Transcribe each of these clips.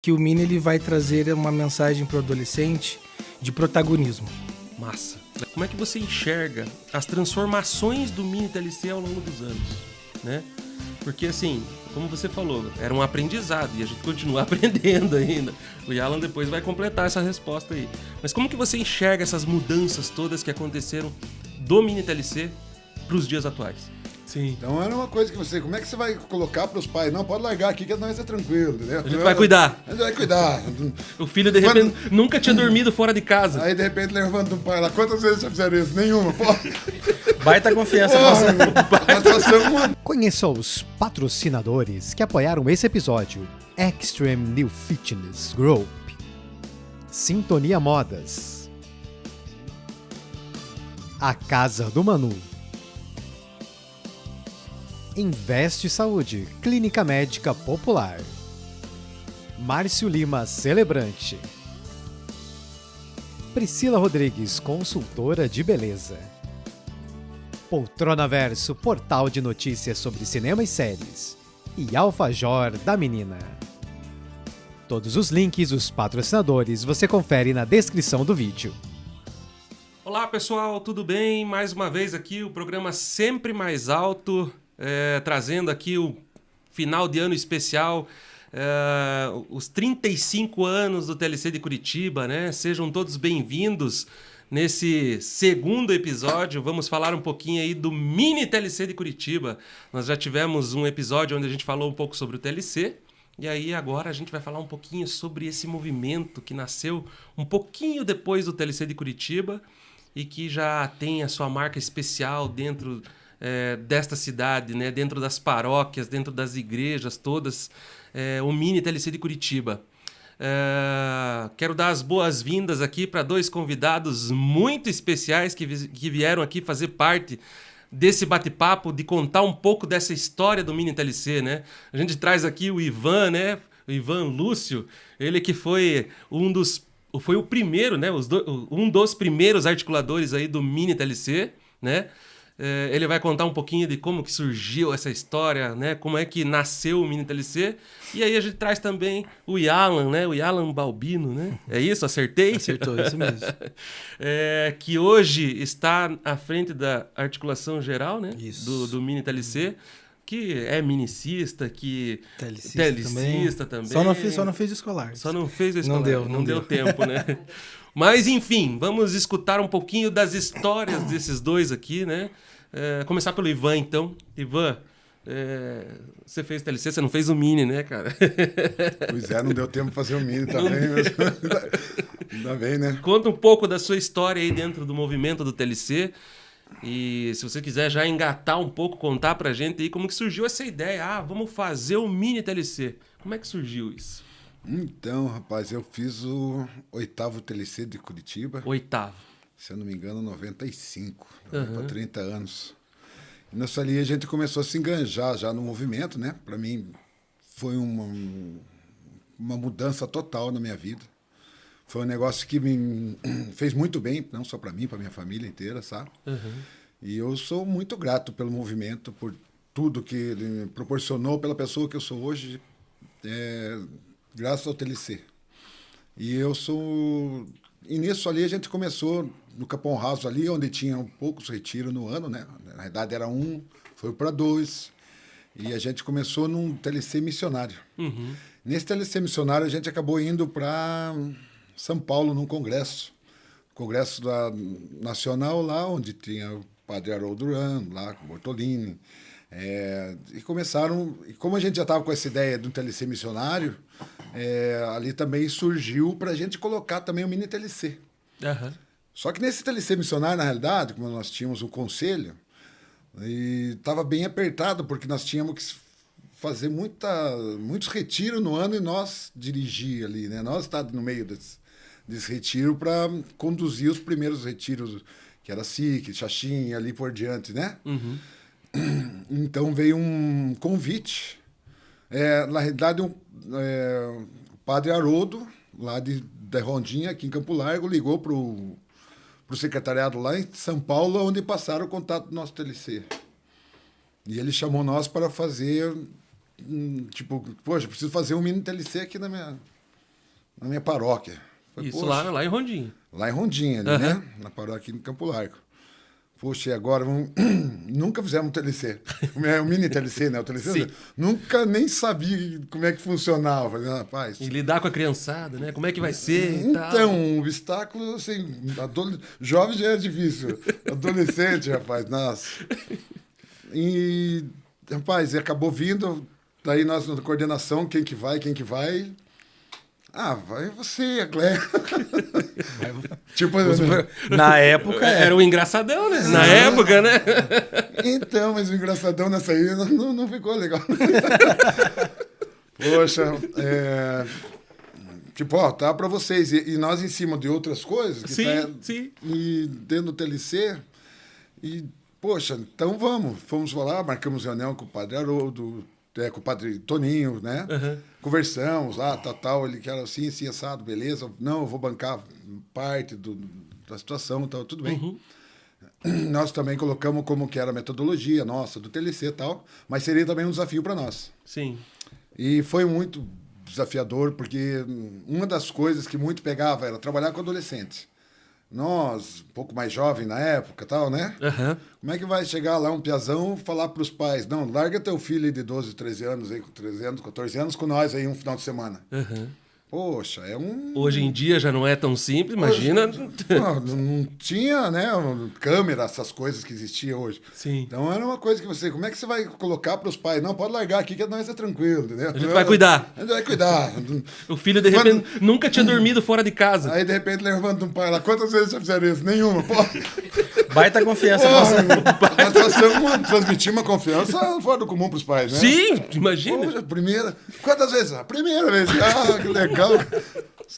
que o Mini ele vai trazer uma mensagem para o adolescente de protagonismo. Massa. Como é que você enxerga as transformações do Mini TLC ao longo dos anos, né? Porque assim, como você falou, era um aprendizado e a gente continua aprendendo ainda. O Yalan depois vai completar essa resposta aí. Mas como que você enxerga essas mudanças todas que aconteceram do Mini TLC para os dias atuais? Sim. Então era uma coisa que você... Como é que você vai colocar para os pais? Não, pode largar aqui que nós é tranquilo, entendeu? A gente vai cuidar. A gente vai cuidar. O filho, de repente, nunca tinha dormido fora de casa. Aí, de repente, levanta um pai lá. Quantas vezes já fizeram isso? Nenhuma, pô. Baita confiança. Conheça os patrocinadores que apoiaram esse episódio. Extreme New Fitness Group, Sintonia Modas, A Casa do Manu, Investe Saúde, Clínica Médica Popular, Márcio Lima Celebrante, Priscila Rodrigues, consultora de beleza, Poltrona Verso, portal de notícias sobre cinema e séries, e Alfajor da Menina. Todos os links dos patrocinadores você confere na descrição do vídeo. Olá pessoal, tudo bem? Mais uma vez aqui o programa Sempre Mais Alto, trazendo aqui o final de ano especial, os 35 anos do TLC de Curitiba, né? Sejam todos bem-vindos. Nesse segundo episódio, vamos falar um pouquinho aí do Mini TLC de Curitiba. Nós já tivemos um episódio onde a gente falou um pouco sobre o TLC, e aí agora a gente vai falar um pouquinho sobre esse movimento que nasceu um pouquinho depois do TLC de Curitiba e que já tem a sua marca especial dentro desta cidade, né? Dentro das paróquias, dentro das igrejas todas, o Mini TLC de Curitiba. Quero dar as boas-vindas aqui para dois convidados muito especiais que vieram aqui fazer parte desse bate-papo, de contar um pouco dessa história do Mini TLC, né? A gente traz aqui o Ivan, né? O Ivan Lúcio, ele que foi foi o primeiro, né? Um dos primeiros articuladores aí do Mini TLC, né? Ele vai contar um pouquinho de como que surgiu essa história, né? Como é que nasceu o Mini TLC. E aí a gente traz também o Yalan, né? O Yalan Balbino, né? É isso? Acertei? Acertou, isso mesmo. Que hoje está à frente da articulação geral, né? Isso. Do Mini TLC, que é minicista, que... TLCista também. Só não fez escolar. Só não fez o escolar. Não deu tempo, né? Mas, enfim, vamos escutar um pouquinho das histórias desses dois aqui, né? Começar pelo Ivan, então. Ivan, você fez TLC, você não fez o Mini, né, cara? Pois não deu tempo de fazer o Mini também. Mas... Ainda bem, né? Conta um pouco da sua história aí dentro do movimento do TLC. E se você quiser já engatar um pouco, contar pra gente aí como que surgiu essa ideia. Vamos fazer o Mini TLC. Como é que surgiu isso? Então, rapaz, eu fiz o 8º TLC de Curitiba. 8º. Se eu não me engano, 95. Para 30 anos. E nessa ali a gente começou a se enganjar já no movimento, né? Para mim foi uma mudança total na minha vida. Foi um negócio que me fez muito bem, não só para mim, para minha família inteira, sabe? E eu sou muito grato pelo movimento, por tudo que ele me proporcionou, pela pessoa que eu sou hoje, graças ao TLC. E nisso ali a gente começou no Capão Raso ali, onde tinha poucos retiros no ano, né? Na verdade era foi para 2. E a gente começou num TLC missionário. Nesse TLC missionário a gente acabou indo para São Paulo, num congresso nacional lá, onde tinha o padre Haroldo Duran, lá com o Bortolini. E começaram, e como a gente já estava com essa ideia de um TLC missionário, ali também surgiu para a gente colocar também o Mini TLC. Só que nesse TLC missionário, na realidade, como nós tínhamos um conselho, e estava bem apertado, porque nós tínhamos que fazer muitos retiros no ano e nós dirigir ali, né? Nós estávamos no meio desse retiro para conduzir os primeiros retiros, que era SIC, Xaxim, ali por diante, né? Então veio um convite. Na realidade, o padre Haroldo, lá da Rondinha, aqui em Campo Largo, ligou para o secretariado lá em São Paulo, onde passaram o contato do nosso TLC. E ele chamou nós para fazer, poxa, preciso fazer um mini TLC aqui na minha na minha paróquia. Falei, Isso poxa, lá em Rondinha. lá em Rondinha, ali, né? Na paróquia em Campo Largo. Poxa, e agora vamos... Nunca fizemos um TLC. O mini TLC, né? O TLC, Sim. nunca nem sabia como é que funcionava. Falei, rapaz... E lidar com a criançada, né? Como é que vai ser e tal. Então, um obstáculo, assim... Jovem já é difícil. Adolescente, rapaz, nossa. E, rapaz, e acabou vindo... Daí nós, na coordenação, quem que vai... Ah, vai você, a Cléia. Tipo, Na época, Era um engraçadão, né? Na época, né? então, mas o engraçadão nessa aí não ficou legal. Poxa, tipo, ó, tá pra vocês. E nós em cima de outras coisas. Que Sim, tá, sim. E dentro do TLC. E, poxa, então vamos. Fomos lá, marcamos reunião com o Padre Haroldo, com o Padre Toninho, né? Conversamos lá, tal. Ele quer assim, assado, beleza. Não, eu vou bancar parte da situação, tal, tudo bem. Nós também colocamos como que era a metodologia nossa, do TLC e tal, mas seria também um desafio para nós. Sim. E foi muito desafiador, porque uma das coisas que muito pegava era trabalhar com adolescentes. Nós, um pouco mais jovem na época, tal, né? Como é que vai chegar lá um piazão falar para os pais, não, larga teu filho de 12, 13 anos, aí, com 13 anos, 14 anos, com nós aí um final de semana. Poxa, é um... Hoje em dia já não é tão simples, imagina. Não tinha, né, câmera, essas coisas que existiam hoje. Sim. Então era uma coisa que você... Como é que você vai colocar para os pais? Não, pode largar aqui que nós é tranquilo, entendeu? A gente vai cuidar. A gente vai cuidar. O filho, de repente, nunca tinha dormido fora de casa. Aí, de repente, levanta um pai lá. Quantas vezes já fizeram isso? Nenhuma. Pô, baita confiança. nós transmitir uma confiança fora do comum para os pais, né? Sim, imagina. Poxa, primeira... Quantas vezes? A primeira vez. Ah, que legal.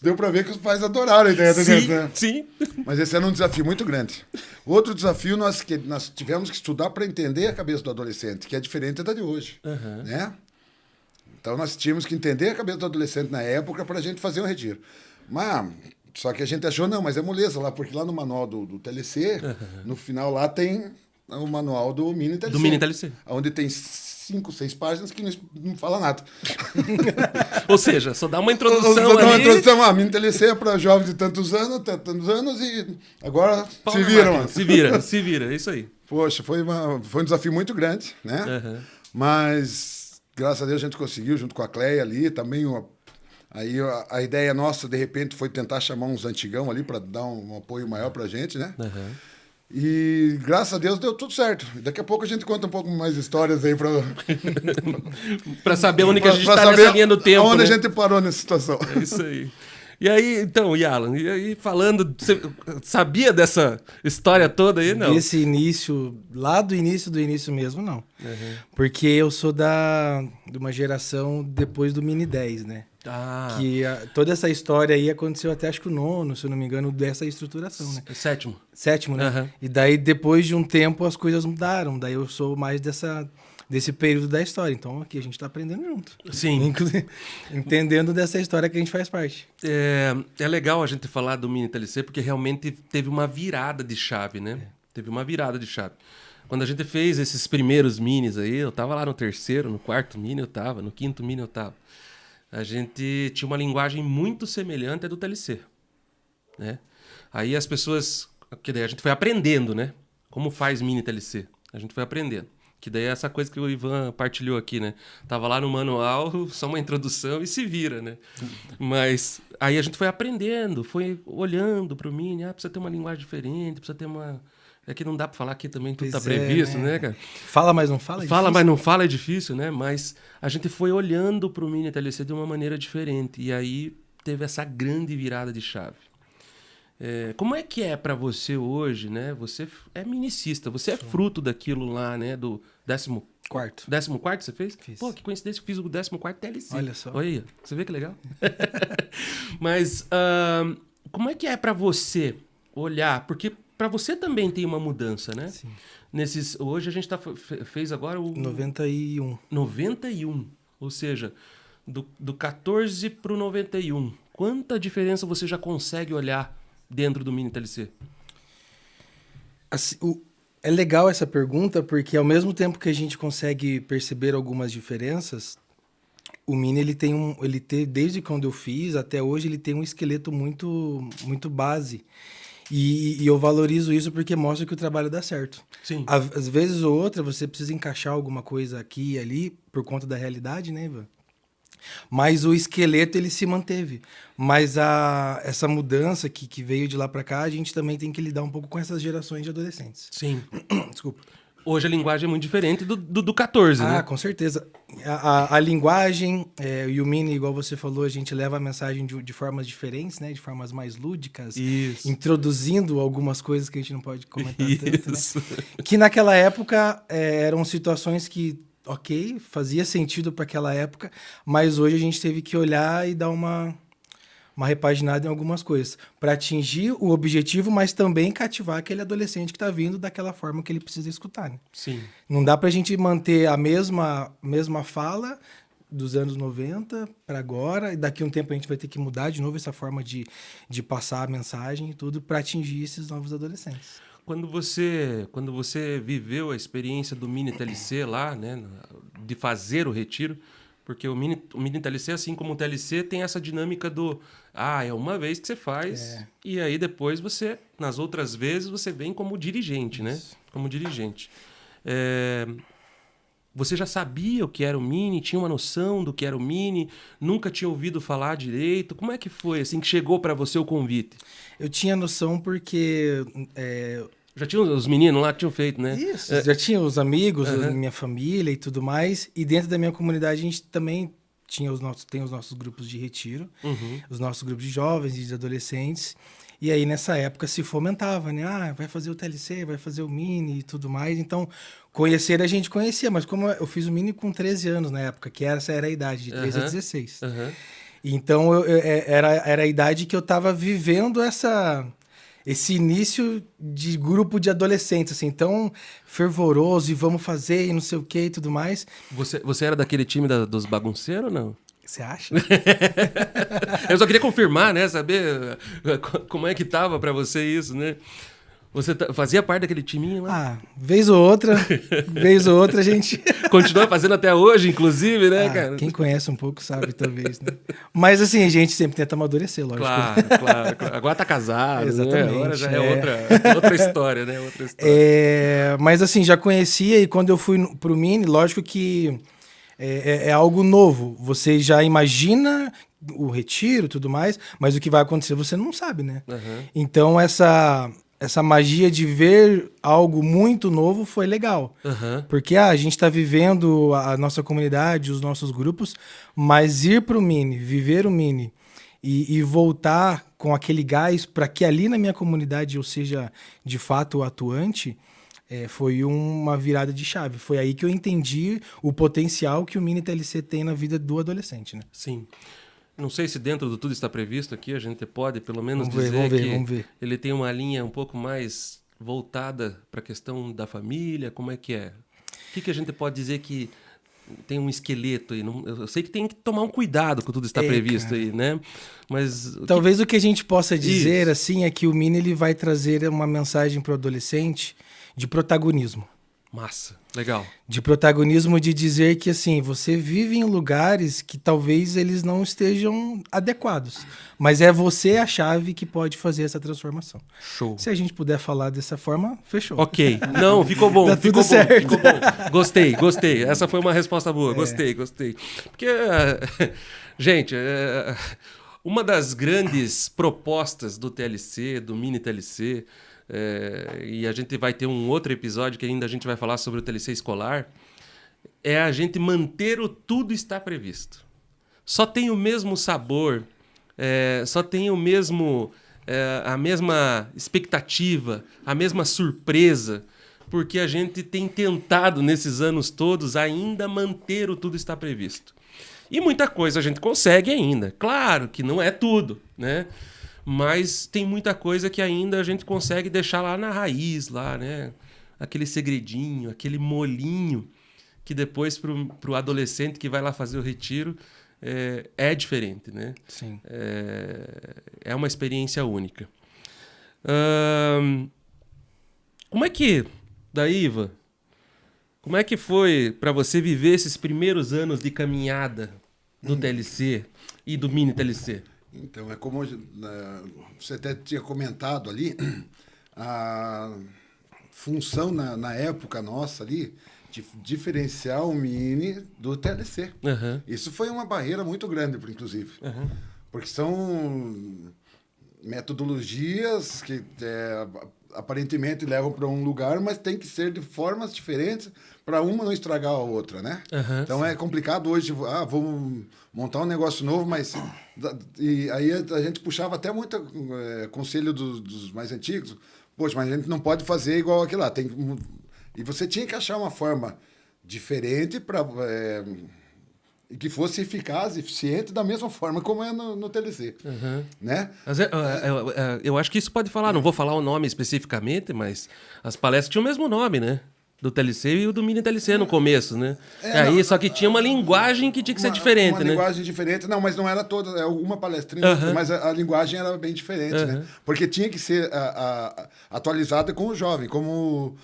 Deu para ver que os pais adoraram a ideia da gente, né? Sim. Mas esse era um desafio muito grande. Outro desafio, nós tivemos que estudar para entender a cabeça do adolescente, que é diferente da de hoje, né? Então, nós tínhamos que entender a cabeça do adolescente na época para a gente fazer um retiro. Mas, só que a gente achou, não, mas é moleza lá, porque lá no manual do TLC, no final lá tem o manual do Mini TLC. Do Mini TLC. Onde tem 5, 6 páginas que não fala nada. Ou seja, só dá uma introdução Só dá uma ali. introdução. Mini TLC é para jovens de tantos anos e agora Pau se na viram. máquina. Se vira, é isso aí. Poxa, foi um desafio muito grande, né? Mas, graças a Deus, a gente conseguiu, junto com a Cléia ali, também aí a ideia nossa, de repente, foi tentar chamar uns antigão ali para dar um apoio maior para a gente, né? E, graças a Deus, deu tudo certo. Daqui a pouco a gente conta um pouco mais histórias aí para... Pra saber onde que a gente tá nessa linha do tempo, onde né? a gente parou nessa situação. É isso aí. E aí, então, Yalan, e aí falando, você sabia dessa história toda aí, não? Desse início, lá do início mesmo, não. Porque eu sou de uma geração depois do Mini 10, né? Ah, Que toda essa história aí aconteceu até, acho que o 9º, se eu não me engano, dessa estruturação, né? sétimo. 7º, né? E daí, depois de um tempo, as coisas mudaram. Daí eu sou mais desse período da história. Então, aqui a gente tá aprendendo junto. Sim. Inclusive, entendendo dessa história que a gente faz parte. É legal a gente falar do Mini TLC, porque realmente teve uma virada de chave, né? Teve uma virada de chave. Quando a gente fez esses primeiros minis aí, eu tava lá no 3º, no 4º mini eu tava, no 5º mini eu tava. A gente tinha uma linguagem muito semelhante à do TLC, né? Aí as pessoas... Que daí a gente foi aprendendo, né? Como faz Mini TLC. A gente foi aprendendo. Que daí é essa coisa que o Ivan partilhou aqui, né? Tava lá no manual, só uma introdução e se vira, né? Mas aí a gente foi aprendendo, foi olhando pro Mini. Ah, precisa ter uma linguagem diferente, precisa ter uma... É que não dá pra falar aqui também, tudo tá previsto, né, cara? Fala, mas não fala? Fala, mas não fala, é difícil, né? Mas a gente foi olhando pro Mini TLC de uma maneira diferente. E aí teve essa grande virada de chave. Como é que é pra você hoje, né? Você é minicista, você é fruto daquilo lá, né? Do 14º. 14º você fez? Fiz. Pô, que coincidência que eu fiz o 14º TLC. Olha só. Olha aí, você vê que legal? Mas como é que é pra você olhar? Porque pra você também tem uma mudança, né? Sim. Hoje a gente fez agora o... 91. 91. Ou seja, do 14 pro 91. Quanta diferença você já consegue olhar dentro do Mini TLC? Assim, é legal essa pergunta, porque ao mesmo tempo que a gente consegue perceber algumas diferenças, O Mini, desde quando eu fiz até hoje, ele tem um esqueleto muito, muito base. E eu valorizo isso porque mostra que o trabalho dá certo. Sim. Às vezes ou outra, você precisa encaixar alguma coisa aqui e ali, por conta da realidade, né, Ivan? Mas o esqueleto, ele se manteve. Mas essa mudança que veio de lá para cá, a gente também tem que lidar um pouco com essas gerações de adolescentes. Sim. Desculpa. Hoje a linguagem é muito diferente do 14, né? Com certeza. A linguagem, e o Mini, igual você falou, a gente leva a mensagem de formas diferentes, né? De formas mais lúdicas. Isso. Introduzindo algumas coisas que a gente não pode comentar tanto, né? Isso. Que naquela época eram situações que, ok, fazia sentido para aquela época, mas hoje a gente teve que olhar e dar uma repaginada em algumas coisas, para atingir o objetivo, mas também cativar aquele adolescente que está vindo daquela forma que ele precisa escutar, né? Sim. Não dá para a gente manter a mesma fala dos anos 90 para agora, e daqui a um tempo a gente vai ter que mudar de novo essa forma de passar a mensagem e tudo para atingir esses novos adolescentes. Quando você viveu a experiência do Mini TLC lá, né, de fazer o retiro, porque o Mini TLC, assim como o TLC, tem essa dinâmica do é uma vez que você faz, e aí depois você, nas outras vezes, você vem como dirigente, né? Como dirigente. Você já sabia o que era o Mini? Tinha uma noção do que era o Mini? Nunca tinha ouvido falar direito? Como é que foi, assim, que chegou para você o convite? Eu tinha noção porque... Já tinha os meninos lá que tinham feito, né? Isso, já tinha os amigos, minha família e tudo mais. E dentro da minha comunidade a gente também tem os nossos grupos de retiro, os nossos grupos de jovens e de adolescentes. E aí nessa época se fomentava, né? Vai fazer o TLC, vai fazer o Mini e tudo mais. Então, conhecer a gente conhecia, mas como eu fiz o Mini com 13 anos na época, que essa era a idade, de 13 a 16. Então, era a idade que eu estava vivendo esse início de grupo de adolescentes, assim, tão fervoroso, e vamos fazer, e não sei o que e tudo mais. Você era daquele time dos bagunceiros ou não? Você acha? Eu só queria confirmar, né? Saber como é que tava pra você isso, né? Você fazia parte daquele timinho lá? Vez ou outra a gente... Continua fazendo até hoje, inclusive, né, cara? Quem conhece um pouco sabe, talvez, né? Mas assim, a gente sempre tenta amadurecer, lógico. Claro. Agora tá casado, exatamente, né? Agora já é outra história, né? Outra história. Mas assim, já conhecia, e quando eu fui pro Mini, lógico que é algo novo. Você já imagina o retiro e tudo mais, mas o que vai acontecer você não sabe, né? Então essa magia de ver algo muito novo foi legal. Porque a gente está vivendo a nossa comunidade, os nossos grupos, mas ir para o Mini, viver o Mini e voltar com aquele gás para que ali na minha comunidade eu seja de fato atuante, foi uma virada de chave. Foi aí que eu entendi o potencial que o Mini TLC tem na vida do adolescente, né? Sim. Não sei se dentro do Tudo Está Previsto aqui a gente pode pelo menos vamos ver. Ele tem uma linha um pouco mais voltada para a questão da família. Como é que é? O que a gente pode dizer que tem um esqueleto aí? Eu sei que tem que tomar um cuidado com Tudo Está Previsto, cara, aí, né? Mas talvez o que a gente possa dizer assim é que o Mini ele vai trazer uma mensagem para o adolescente de protagonismo. Massa, legal. De protagonismo, de dizer que assim, você vive em lugares que talvez eles não estejam adequados, mas é você a chave que pode fazer essa transformação. Show. Se a gente puder falar dessa forma, fechou. Ok. Não, ficou bom. Tá tudo certo. Ficou bom. Gostei. Essa foi uma resposta boa. Gostei. Porque, gente, uma das grandes propostas do TLC, do Mini TLC, e a gente vai ter um outro episódio que ainda a gente vai falar sobre o TLC escolar, é a gente manter o Tudo Está Previsto. Só tem o mesmo sabor, só tem o mesmo, a mesma expectativa, a mesma surpresa, porque a gente tem tentado nesses anos todos ainda manter o Tudo Está Previsto. E muita coisa a gente consegue ainda. Claro que não é tudo, né? Mas tem muita coisa que ainda a gente consegue deixar lá na raiz, lá, né? Aquele segredinho, aquele molinho que depois pro adolescente que vai lá fazer o retiro é diferente, né? Sim. É uma experiência única. Como é que, Iva, como é que foi para você viver esses primeiros anos de caminhada do TLC e do mini TLC? Então, é como você até tinha comentado ali, a função na época nossa ali, de diferenciar o mini do TLC. Uhum. Isso foi uma barreira muito grande, inclusive. Uhum. Porque são metodologias que aparentemente levam para um lugar, mas tem que ser de formas diferentes para uma não estragar a outra, né? Uhum, então é complicado hoje, vamos montar um negócio novo, mas... E aí a gente puxava até muito conselho dos mais antigos. Poxa, mas a gente não pode fazer igual aquilo lá. E você tinha que achar uma forma diferente para... que fosse eficaz, eficiente, da mesma forma como é no TLC. Uhum. Né? Mas eu acho que isso pode falar, não vou falar o nome especificamente, mas as palestras tinham o mesmo nome, né? Do TLC e o do mini TLC no começo, né? Só que tinha uma linguagem que tinha que ser diferente, né? Uma linguagem diferente, não, mas não era toda, uma palestrinha, mas a linguagem era bem diferente, né? Porque tinha que ser atualizada com o jovem, como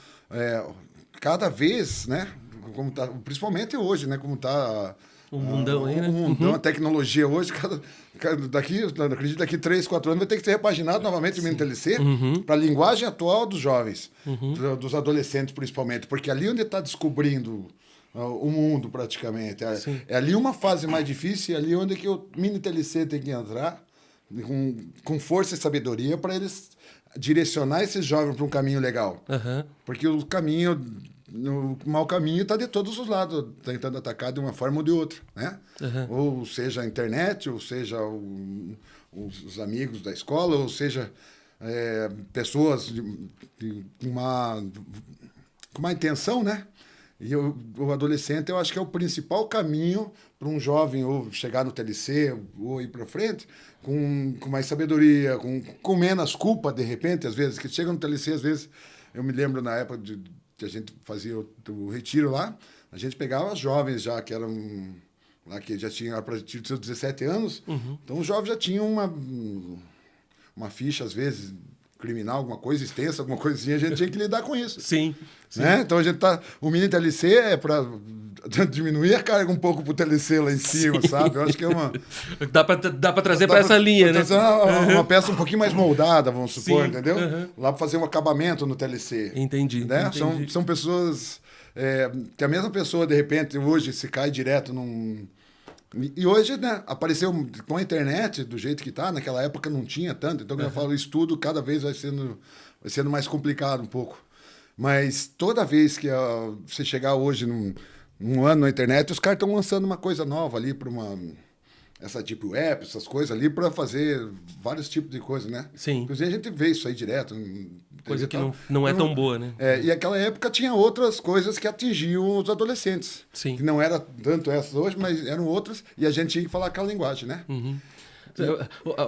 cada vez, né? Como tá, principalmente hoje, né? Como está... O mundão aí, né? O mundão, a tecnologia hoje, acredito daqui 3, 4 anos vai ter que ser repaginado novamente o mini TLC para a linguagem atual dos jovens, dos adolescentes principalmente, porque ali onde está descobrindo o mundo praticamente. É ali uma fase mais difícil, é ali onde que o mini TLC tem que entrar com força e sabedoria para eles direcionar esses jovens para um caminho legal. Porque o caminho... O mau caminho está de todos os lados, tentando atacar de uma forma ou de outra, né? Ou seja a internet, ou seja os amigos da escola, ou seja pessoas com uma intenção, né? E o adolescente, eu acho que é o principal caminho para um jovem ou chegar no TLC ou ir para frente com mais sabedoria, com menos culpa, de repente, às vezes, que chega no TLC, às vezes, eu me lembro na época que a gente fazia o retiro lá, a gente pegava jovens já, que eram lá, que já tinham, a partir dos seus 17 anos, então os jovens já tinham uma ficha, às vezes, criminal, alguma coisa extensa, alguma coisinha, a gente tinha que lidar com isso. Sim. Né? Então o mini TLC é para diminuir a carga um pouco pro TLC lá em cima, sabe? Eu acho que é uma... Dá pra trazer para essa linha, né? Uma peça um pouquinho mais moldada, vamos supor, entendeu? Lá para fazer um acabamento no TLC. Entendi. Né? Entendi. São pessoas... que a mesma pessoa, de repente, hoje se cai direto num... E hoje, né, apareceu com a internet do jeito que está, naquela época não tinha tanto, então, eu falo, o estudo cada vez vai sendo mais complicado um pouco. Mas toda vez que você chegar hoje num ano na internet, os caras estão lançando uma coisa nova ali para essa tipo app, essas coisas ali, para fazer vários tipos de coisas, né? Sim. Inclusive a gente vê isso aí direto. Coisa que não é tão boa, né? E aquela época tinha outras coisas que atingiam os adolescentes. Sim. Que não era tanto essas hoje, mas eram outras, e a gente tinha que falar aquela linguagem, né?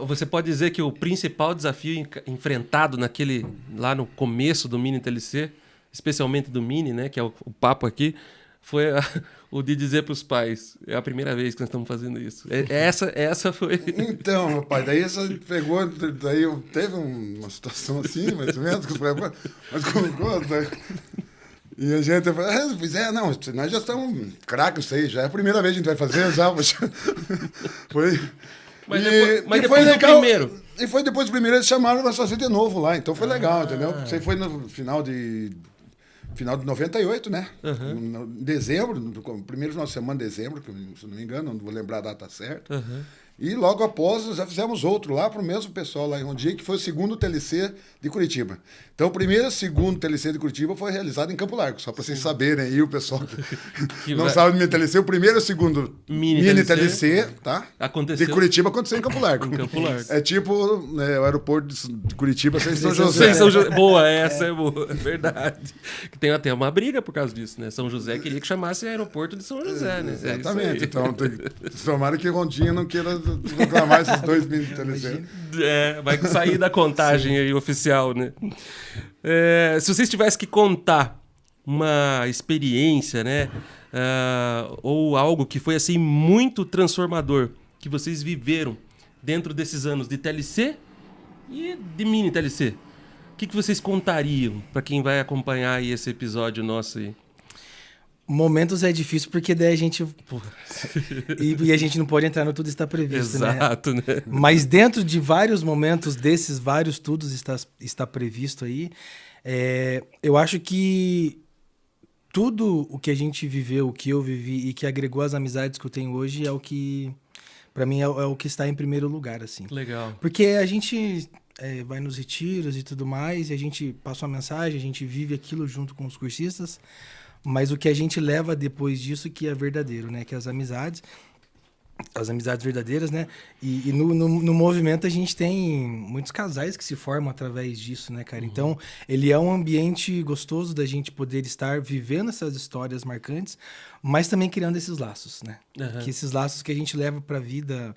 Você pode dizer que o principal desafio enfrentado lá no começo do mini TLC, especialmente do mini, né, que é o papo aqui, foi o de dizer para os pais, é a primeira vez que nós estamos fazendo isso. Essa foi... Então, rapaz, daí teve uma situação assim, mais ou menos, mas colocou... E a gente falou, não, nós já estamos craques isso aí, já é a primeira vez que a gente vai fazer, já... Foi... Mas depois do primeiro. E foi depois do primeiro, eles chamaram nós fazer de novo lá, então foi legal, entendeu? Isso aí foi no final de 98, né? Em dezembro, no primeiro final de semana de dezembro, se não me engano, não vou lembrar a data certa. E logo após, já fizemos outro lá para o mesmo pessoal lá em Rondia, que foi o segundo TLC de Curitiba. Então, o primeiro e o segundo TLC de Curitiba foi realizado em Campo Largo, só para vocês saberem aí, o pessoal que não sabe do mini TLC, o primeiro e o segundo mini TLC, tá? Aconteceu. De Curitiba aconteceu em Campo Largo. Em Campo Largo. É tipo o aeroporto de Curitiba sem São José. Boa, essa é boa, é verdade. Que tem até uma briga por causa disso, né? São José queria que chamasse aeroporto de São José, né? Exatamente. Então, tomara que Rondinha não queira reclamar esses dois mini TLC. Vai sair da contagem aí oficial, né? Se vocês tivessem que contar uma experiência, né? Ou algo que foi assim muito transformador que vocês viveram dentro desses anos de TLC e de mini TLC, o que vocês contariam para quem vai acompanhar aí esse episódio nosso aí? Momentos é difícil porque daí a gente... e a gente não pode entrar no tudo está previsto, Exato, né? Mas dentro de vários momentos desses vários tudos está previsto aí, eu acho que tudo o que a gente viveu, o que eu vivi e que agregou as amizades que eu tenho hoje é o que, para mim, é o que está em primeiro lugar, assim. Legal. Porque a gente vai nos retiros e tudo mais, e a gente passa uma mensagem, a gente vive aquilo junto com os cursistas, mas o que a gente leva depois disso que é verdadeiro, né? Que é as amizades verdadeiras, né? E no movimento a gente tem muitos casais que se formam através disso, né, cara? Então, ele é um ambiente gostoso da gente poder estar vivendo essas histórias marcantes, mas também criando esses laços, né? Que esses laços que a gente leva pra vida...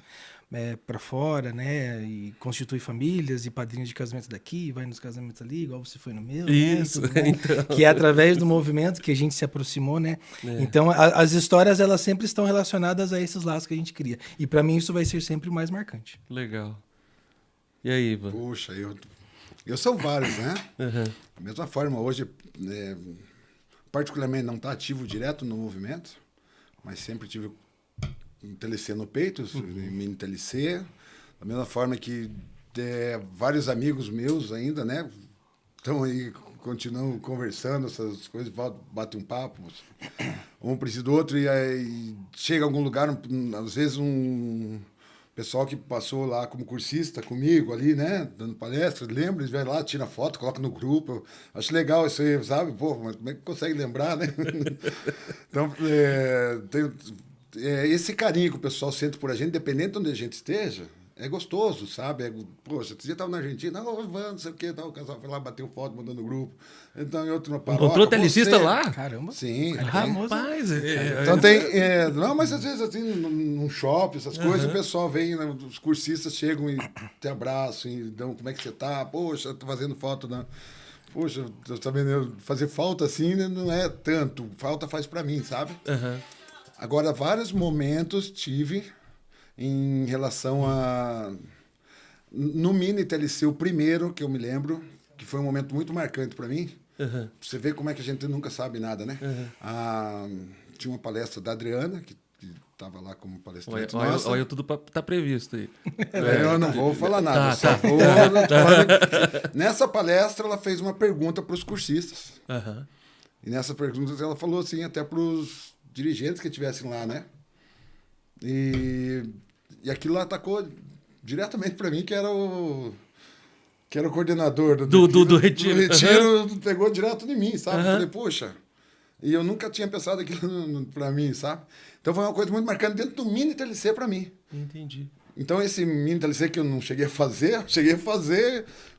para fora, né? E constitui famílias e padrinhos de casamento daqui, vai nos casamentos ali, igual você foi no meu. Isso, né? então. Que é através do movimento que a gente se aproximou, né? Então, as histórias, elas sempre estão relacionadas a esses laços que a gente cria. E para mim, isso vai ser sempre o mais marcante. Legal. E aí, Ivan? Puxa, eu sou vários, né? Da mesma forma, hoje, particularmente, não está ativo direto no movimento, mas sempre tive um TLC no peito, mini TLC, da mesma forma que vários amigos meus ainda, né, estão aí, continuam conversando, essas coisas, batem um papo, um precisa do outro, e aí chega a algum lugar, às vezes um pessoal que passou lá como cursista comigo ali, né, dando palestra, lembra, eles vai lá, tira foto, coloca no grupo, acho legal isso aí, sabe, pô, mas como é que consegue lembrar, né? Então, tem... esse carinho que o pessoal sente por a gente, independente de onde a gente esteja, é gostoso, sabe? Poxa, você estava na Argentina, não sei o quê, o casal foi lá, bateu foto, mandando no grupo. Então, em outra paróquia... Encontrou telecista lá? Caramba. Sim. Rapaz! Então tem... não, mas às vezes assim, num shopping, essas coisas, o pessoal vem, né, os cursistas chegam e te abraçam, e dão, como é que você tá? Poxa, tô fazendo foto na... Poxa, tá vendo, fazer falta assim não é tanto, falta faz para mim, sabe? Agora, vários momentos tive em relação a... No Mini TLC, o primeiro que eu me lembro, que foi um momento muito marcante para mim. Você vê como é que a gente nunca sabe nada, né? Tinha uma palestra da Adriana, que estava lá como palestrante. Olha, tudo tá previsto aí. Eu não vou falar nada, vou... Nessa palestra, ela fez uma pergunta para os cursistas. E nessa pergunta, ela falou assim, até para os dirigentes que estivessem lá, né? E aquilo lá atacou diretamente para mim, que era o coordenador do retiro. Do retiro, pegou direto de mim, sabe? Falei, poxa, e eu nunca tinha pensado aquilo para mim, sabe? Então foi uma coisa muito marcante dentro do mini TLC para mim. Entendi. Então esse mini TLC que eu não cheguei a fazer,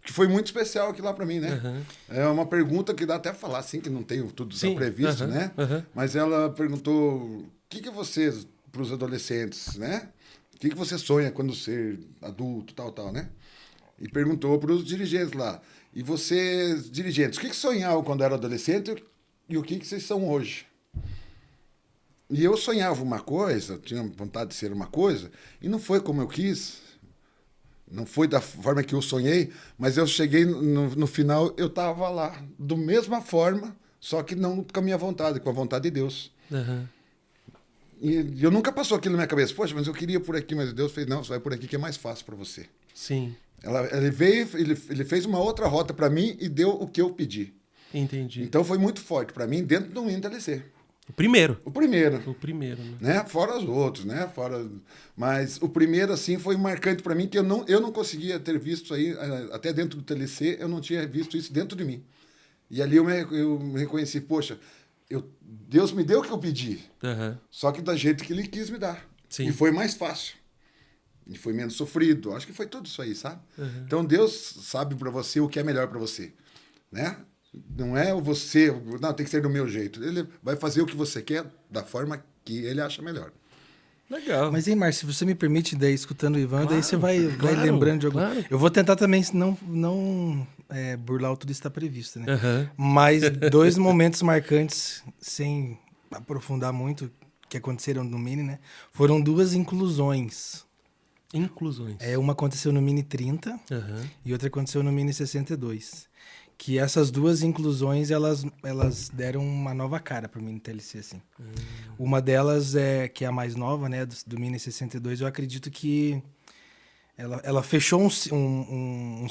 que foi muito especial aquilo lá para mim, né? É uma pergunta que dá até falar, assim, que não tem tudo previsto, né? Mas ela perguntou, o que vocês, para os adolescentes, né? O que você sonha quando ser adulto, tal, né? E perguntou para os dirigentes lá, e vocês, dirigentes, o que sonhavam quando era adolescente e o que vocês são hoje? E eu sonhava uma coisa, tinha vontade de ser uma coisa, e não foi como eu quis, não foi da forma que eu sonhei, mas eu cheguei no final, eu estava lá, da mesma forma, só que não com a minha vontade, com a vontade de Deus. E eu nunca passou aquilo na minha cabeça, poxa, mas eu queria por aqui, mas Deus fez, não, você vai por aqui que é mais fácil para você. Sim. Ele veio, ele fez uma outra rota para mim e deu o que eu pedi. Entendi. Então foi muito forte para mim dentro do INTLC. O primeiro. O primeiro, né? Fora os outros, né? Mas o primeiro, assim, foi marcante para mim, que eu não conseguia ter visto isso aí, até dentro do TLC, eu não tinha visto isso dentro de mim. E ali eu me reconheci, poxa, Deus me deu o que eu pedi, só que da jeito que Ele quis me dar. Sim. E foi mais fácil. E foi menos sofrido. Acho que foi tudo isso aí, sabe? Então Deus sabe para você o que é melhor para você, né? Não é você, não, tem que ser do meu jeito. Ele vai fazer o que você quer da forma que ele acha melhor. Legal. Mas, hein, Márcio, se você me permite, daí, escutando o Ivan, daí você vai lembrando de algum... Eu vou tentar também não burlar o tudo está previsto, né? Mas 2 momentos marcantes, sem aprofundar muito, que aconteceram no Mini, né? Foram 2 inclusões. Inclusões. Uma aconteceu no Mini 30 e outra aconteceu no Mini 62. que essas duas inclusões, elas deram uma nova cara pro Mini TLC, assim. Uma delas, que é a mais nova, né, do Mini 62, eu acredito que ela fechou um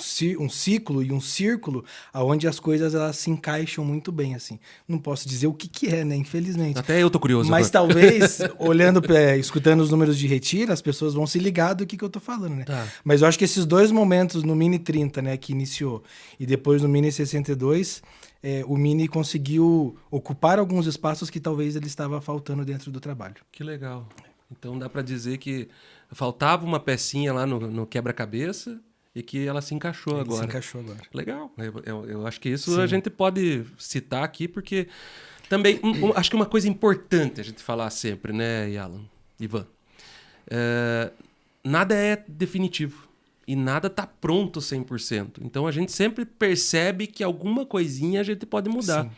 ciclo e um círculo onde as coisas elas se encaixam muito bem, assim. Não posso dizer o que é, né? Infelizmente. Até eu tô curioso. Mas talvez, escutando os números de retiro, as pessoas vão se ligar do que eu tô falando, né? Tá. Mas eu acho que esses dois momentos no Mini 30, né, que iniciou, e depois no Mini 62, o Mini conseguiu ocupar alguns espaços que talvez ele estava faltando dentro do trabalho. Que legal. Então dá para dizer que faltava uma pecinha lá no quebra-cabeça e que ela se encaixou agora. Se encaixou agora. Legal. Eu acho que isso a gente pode citar aqui, porque também acho que uma coisa importante a gente falar sempre, né, Ivan? Nada é definitivo e nada está pronto 100%. Então a gente sempre percebe que alguma coisinha a gente pode mudar,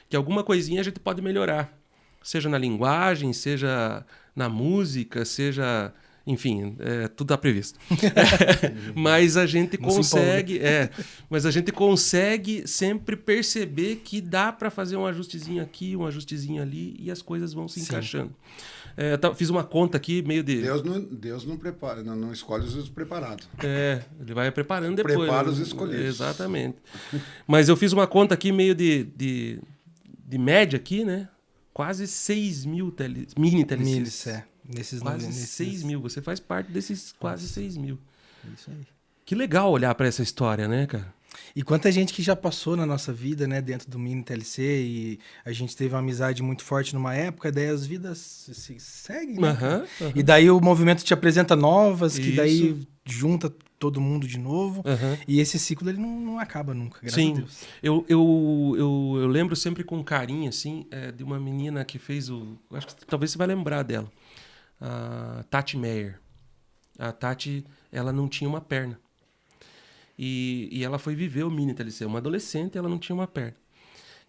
que alguma coisinha a gente pode melhorar, seja na linguagem, seja na música, seja... Enfim, tudo está previsto. Mas a gente consegue sempre perceber que dá para fazer um ajustezinho aqui, um ajustezinho ali, e as coisas vão se encaixando. Fiz uma conta aqui, meio de... Deus não prepara, não escolhe os preparados. Ele vai preparando depois. Prepara os escolhidos. Exatamente. Mas eu fiz uma conta aqui meio de média aqui, né? Quase 6 mil mini TLCs. Quase 6 mil. Você faz parte desses quase 6 mil. Isso aí. Que legal olhar para essa história, né, cara? E quanta gente que já passou na nossa vida, né, dentro do Mini TLC, e a gente teve uma amizade muito forte numa época, daí as vidas se seguem, né? E daí o movimento te apresenta novas, que daí junta todo mundo de novo, e esse ciclo ele não acaba nunca, graças a Deus. Eu lembro sempre com carinho, assim, de uma menina que fez acho que talvez você vai lembrar dela, a Tati Meyer. A Tati, ela não tinha uma perna. E ela foi viver o Mini TLC, uma adolescente, ela não tinha uma perna.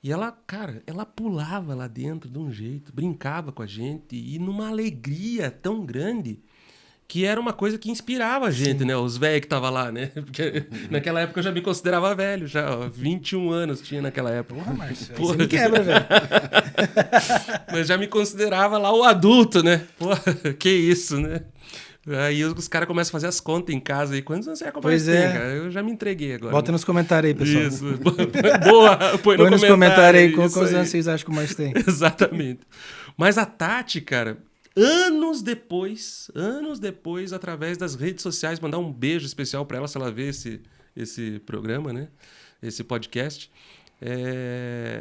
E ela, cara, ela pulava lá dentro de um jeito, brincava com a gente, e numa alegria tão grande que era uma coisa que inspirava a gente, né? Os velhos que estavam lá, né? Porque naquela época eu já me considerava velho, já 21 anos tinha naquela época. Porra, Márcio, você me quebra, velho. Mas já me considerava lá o adulto, né? Porra, que isso, né? Aí os caras começam a fazer as contas em casa aí. Quantos anos você Pois é. cara? Eu já me entreguei agora. Bota nos comentários aí, pessoal. Isso. Boa, põe nos comentários aí quantos anos vocês acham que o Márcio tem. Exatamente. Mas a Tati, cara, anos depois, através das redes sociais, mandar um beijo especial para ela, se ela vê esse programa, né? Esse podcast.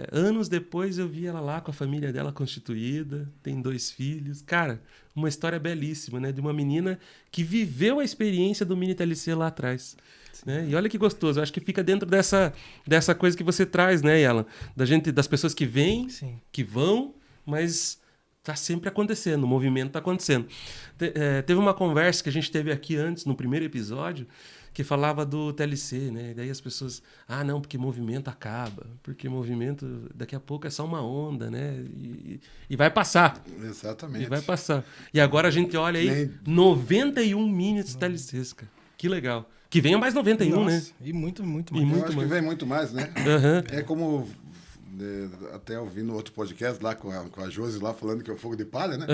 Anos depois eu vi ela lá com a família dela constituída, tem 2 filhos. Cara, uma história belíssima, né? De uma menina que viveu a experiência do Mini TLC lá atrás. Né? E olha que gostoso, eu acho que fica dentro dessa coisa que você traz, né, Yalan? Das pessoas que vêm, que vão, mas tá sempre acontecendo, o movimento tá acontecendo. Teve uma conversa que a gente teve aqui antes, no primeiro episódio, que falava do TLC, né? E daí as pessoas, não, porque movimento acaba, porque movimento daqui a pouco é só uma onda, né? E vai passar. Exatamente. E vai passar. E agora a gente olha aí, 91 mini TLCs, cara. Que legal. Que venha mais 91, Nossa, né? E muito mais. Eu acho que vem muito mais, né? É como... até eu vi no outro podcast lá com a Josi lá falando que é o fogo de palha, né?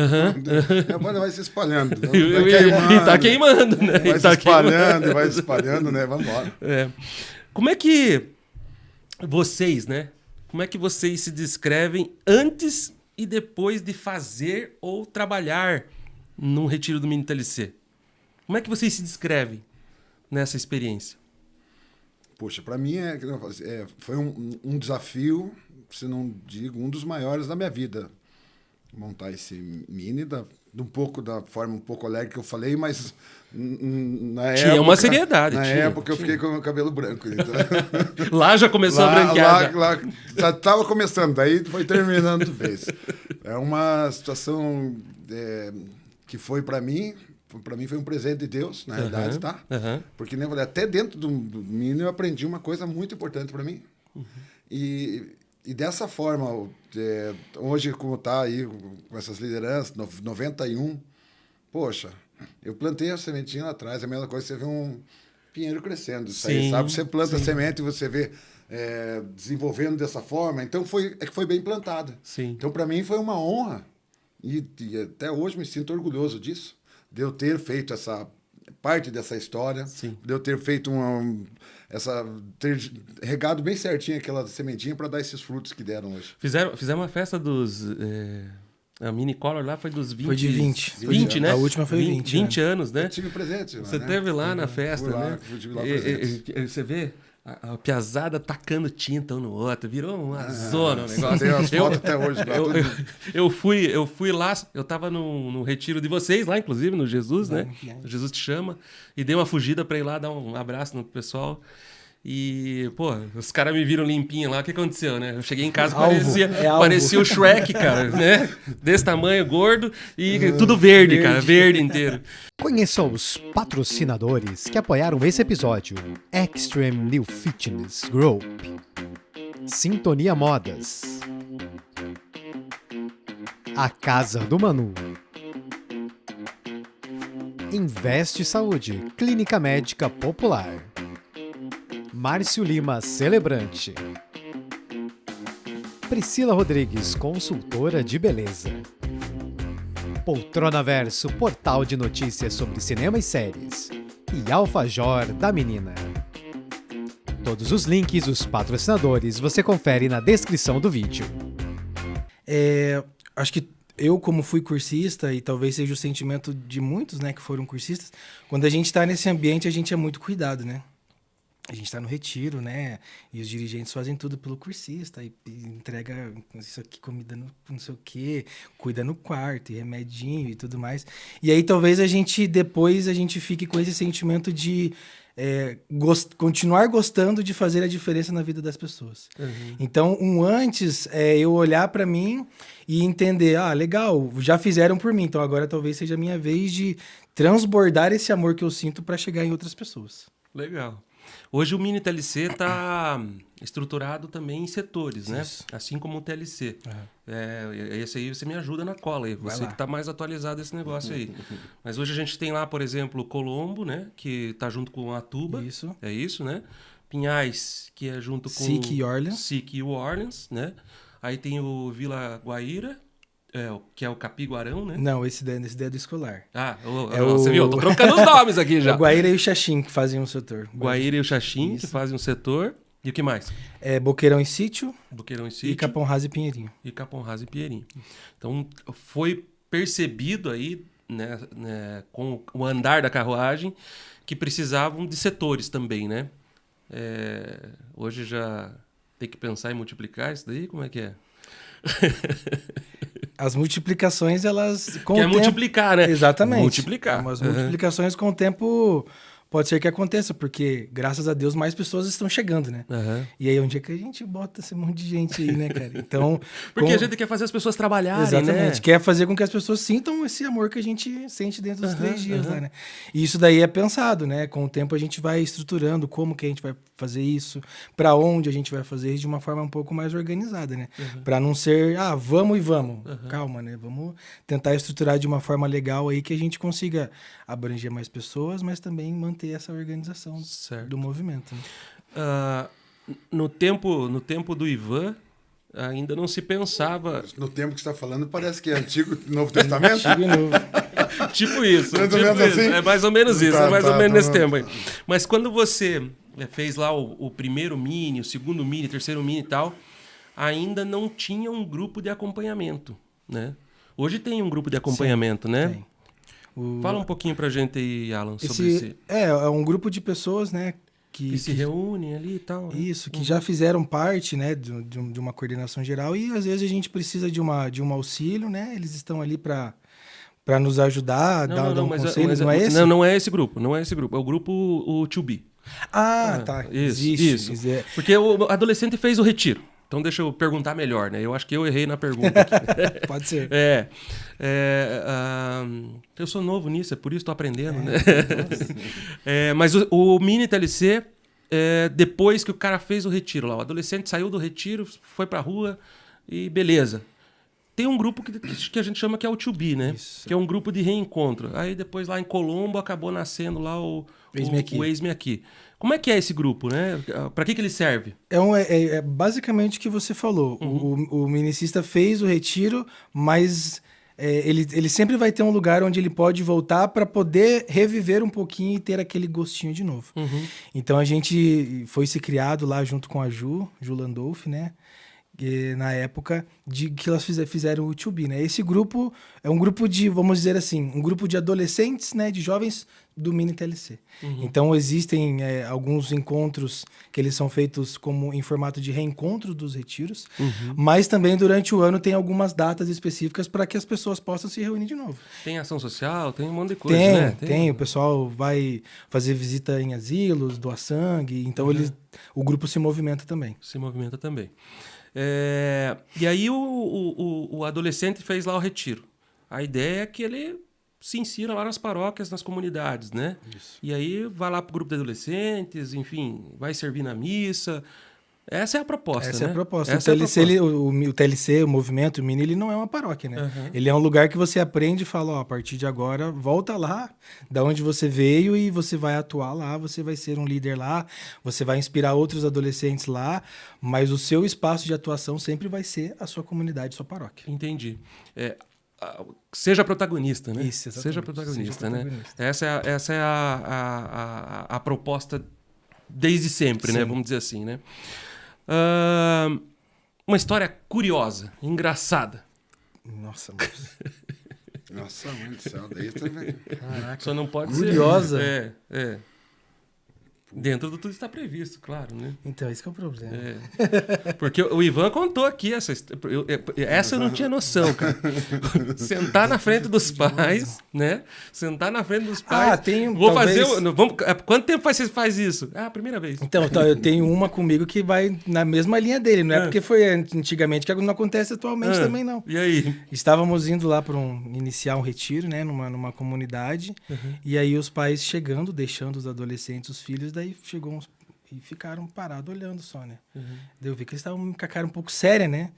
A palha vai se espalhando. E tá queimando, né? Vai se espalhando, vai se espalhando, né? Vamos embora. Como é que vocês, né? Como é que vocês se descrevem antes e depois de fazer ou trabalhar num retiro do Mini TLC? Como é que vocês se descrevem nessa experiência? Poxa, para mim foi um desafio, se não digo, um dos maiores da minha vida. Montar esse Mini, um pouco da forma um pouco alegre que eu falei, mas na época... Tinha uma seriedade. Na época eu fiquei com o meu cabelo branco. Então... Lá já começou a branquear. Lá já estava começando, daí foi terminando de vez. É uma situação que foi para mim foi um presente de Deus, na realidade, tá? Porque nem falei, até dentro do Mini eu aprendi uma coisa muito importante para mim. E dessa forma, hoje, como está aí com essas lideranças, 91, poxa, eu plantei a sementinha lá atrás, é a mesma coisa que você vê um pinheiro crescendo. Isso aí, sabe? Você planta a semente e você vê desenvolvendo dessa forma. Então, foi bem plantada. Sim. Então, para mim, foi uma honra. E até hoje me sinto orgulhoso disso, de eu ter feito essa parte dessa história, Sim. de eu ter feito ter regado bem certinho aquela sementinha para dar esses frutos que deram hoje. Fizemos uma festa dos... A Mini Color lá foi dos 20... Foi de 20. 20, né? A última foi 20. 20 anos, né? Eu tive presente lá, Você né? teve lá na festa, Fui lá, né? tive lá presente. Você vê a piazada tacando tinta um no outro, virou uma zona o negócio. Tem as fotos até hoje lá. Eu fui lá, eu tava no retiro de vocês lá, inclusive, no Jesus, né? O Jesus Te Chama, e dei uma fugida pra ir lá dar um abraço no pessoal. E, pô, os caras me viram limpinho lá, o que aconteceu, né? Eu cheguei em casa, parecia o Shrek, cara, né? Desse tamanho, gordo e tudo verde, cara, verde inteiro. Conheça os patrocinadores que apoiaram esse episódio: Extreme New Fitness Group, Sintonia Modas, A Casa do Manu, Investe Saúde, Clínica Médica Popular, Márcio Lima, celebrante, Priscila Rodrigues, consultora de beleza, Poltrona Verso, portal de notícias sobre cinema e séries, e Alfajor da Menina. Todos os links, os patrocinadores, você confere na descrição do vídeo. Acho que eu, como fui cursista, e talvez seja o sentimento de muitos, né, que foram cursistas, quando a gente está nesse ambiente, a gente é muito cuidado, né? A gente está no retiro, né? E os dirigentes fazem tudo pelo cursista. E entrega isso aqui, comida no não sei o quê, cuida no quarto, e remedinho e tudo mais. E aí talvez depois a gente fique com esse sentimento de continuar gostando de fazer a diferença na vida das pessoas. Uhum. Então, antes eu olhar para mim e entender, legal, já fizeram por mim, então agora talvez seja a minha vez de transbordar esse amor que eu sinto para chegar em outras pessoas. Legal. Hoje o Mini TLC está estruturado também em setores, né? Assim como o TLC. Uhum. Esse aí você me ajuda na cola aí. Você que está mais atualizado desse negócio aí. Mas hoje a gente tem lá, por exemplo, Colombo, né? Que está junto com Atuba. Isso. É isso, né? Pinhais, que é junto com... SIC e Orleans, né? Aí tem o Vila Guaíra, que é o Capiguarão, né? Não, esse daí é do escolar. Você viu? Eu tô trocando os nomes aqui já. O Guaíra e o Xaxim que fazem um setor. Guaíra e o Xaxim que fazem um setor. E o que mais? Boqueirão e Sítio. E Capão Raso e Pinheirinho. Então, foi percebido aí, né, com o andar da carruagem, que precisavam de setores também, né? Hoje já tem que pensar em multiplicar isso daí? Como é que é? As multiplicações, elas... multiplicar, né? Exatamente. Multiplicar. As multiplicações com o tempo pode ser que aconteça, porque, graças a Deus, mais pessoas estão chegando, né? Uhum. E aí, onde é que a gente bota esse monte de gente aí, né, cara? Então... Porque a gente quer fazer as pessoas trabalharem, exatamente. né? Quer fazer com que as pessoas sintam esse amor que a gente sente dentro dos 3 dias, lá, né? E isso daí é pensado, né? Com o tempo a gente vai estruturando como que a gente vai fazer isso, para onde a gente vai fazer isso de uma forma um pouco mais organizada, né? Para não ser, vamos e vamos. Calma, né? Vamos tentar estruturar de uma forma legal aí que a gente consiga abranger mais pessoas, mas também manter essa organização do movimento. Né? No tempo do Ivan, ainda não se pensava... No tempo que você está falando, parece que é Antigo Novo Testamento? Antigo e Novo. Tipo isso. Assim? É mais ou menos isso, é mais ou menos nesse tempo aí. Mas quando você fez lá o primeiro mini, o segundo mini, o terceiro mini e tal, ainda não tinha um grupo de acompanhamento, né? Hoje tem um grupo de acompanhamento, né? Tem. Fala um pouquinho pra gente aí, Alan, sobre esse... É um grupo de pessoas, né? Que se reúnem ali e tal. Né? Isso, que já fizeram parte, né, de uma coordenação geral e às vezes a gente precisa de um auxílio, né? Eles estão ali para nos ajudar, dar um conselho, não é esse? Não é esse grupo, é o grupo o 2B. Tá. Isso. Porque o adolescente fez o retiro. Então deixa eu perguntar melhor, né? Eu acho que eu errei na pergunta aqui. Pode ser. Eu sou novo nisso, é por isso estou aprendendo, né? Mas o Mini TLC, depois que o cara fez o retiro lá, o adolescente saiu do retiro, foi pra rua e beleza. tem um grupo que a gente chama que é o To Be, né? Isso. Que é um grupo de reencontro. Aí depois lá em Colombo acabou nascendo lá o Eis-me Aqui. Como é que é esse grupo, né? Para que ele serve? É basicamente o que você falou. O minicista fez o retiro, mas ele sempre vai ter um lugar onde ele pode voltar para poder reviver um pouquinho e ter aquele gostinho de novo. Então a gente foi se criado lá junto com a Ju Landolfi, né? Na época de que elas fizeram o To Be, né? Esse grupo é um grupo de, vamos dizer assim, um grupo de adolescentes, né? De jovens do Mini TLC. Então existem alguns encontros que eles são feitos como em formato de reencontro dos retiros, mas também durante o ano tem algumas datas específicas para que as pessoas possam se reunir de novo. Tem ação social, tem um monte de coisa, né? Tem. O pessoal vai fazer visita em asilos, doar sangue, então o grupo se movimenta também. Se movimenta também. E aí o adolescente fez lá o retiro. A ideia é que ele se insira lá nas paróquias, nas comunidades, né? Isso. E aí vai lá pro grupo de adolescentes, enfim, vai servir na missa. Essa é a proposta, Essa né? é a proposta. O TLC, o movimento, o Mini, ele não é uma paróquia, né? Ele é um lugar que você aprende e fala, ó, a partir de agora, volta lá, da onde você veio e você vai atuar lá, você vai ser um líder lá, você vai inspirar outros adolescentes lá, mas o seu espaço de atuação sempre vai ser a sua comunidade, sua paróquia. Entendi. Seja protagonista, né? Isso, exatamente. Seja protagonista, né? Essa é a proposta desde sempre, né? Vamos dizer assim, né? Uma história curiosa, engraçada. Nossa, moço. Nossa, mãe do céu, daí também. Caraca. Só não pode curiosa. ser... Dentro do tudo está previsto, claro, né? Então, esse que é o problema. Porque o Ivan contou aqui essa eu não tinha noção, cara. Sentar na frente dos pais, né? Sentar na frente dos pais. Quanto tempo você faz isso? A primeira vez. Então, eu tenho uma comigo que vai na mesma linha dele. Não é porque foi antigamente que não acontece atualmente também, não. E aí? Estávamos indo lá para iniciar um retiro, né? Numa comunidade. E aí os pais chegando, deixando os adolescentes, os filhos, daí chegou uns e ficaram parados olhando só, né? Daí eu vi que eles estavam com a cara um pouco séria, né?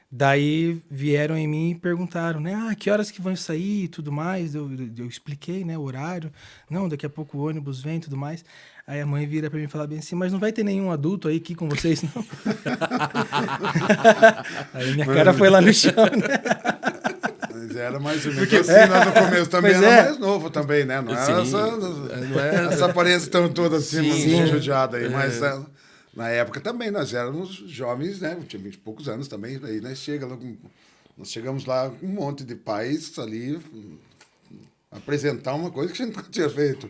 Daí vieram em mim e perguntaram, né? Que horas que vão sair e tudo mais? Eu expliquei, né? O horário. Não, daqui a pouco o ônibus vem e tudo mais. Aí a mãe vira pra mim e fala bem assim, mas não vai ter nenhum adulto aí aqui com vocês, não? Aí minha cara foi lá no chão, né? Mas era mais ou menos assim, nós no começo também era mais novo também, né? Não era essa aparência tão toda assim, judiada aí, mas na época também nós éramos jovens, né? Tinha 20 e poucos anos também, aí nós chegamos lá com um monte de pais ali apresentar uma coisa que a gente nunca tinha feito,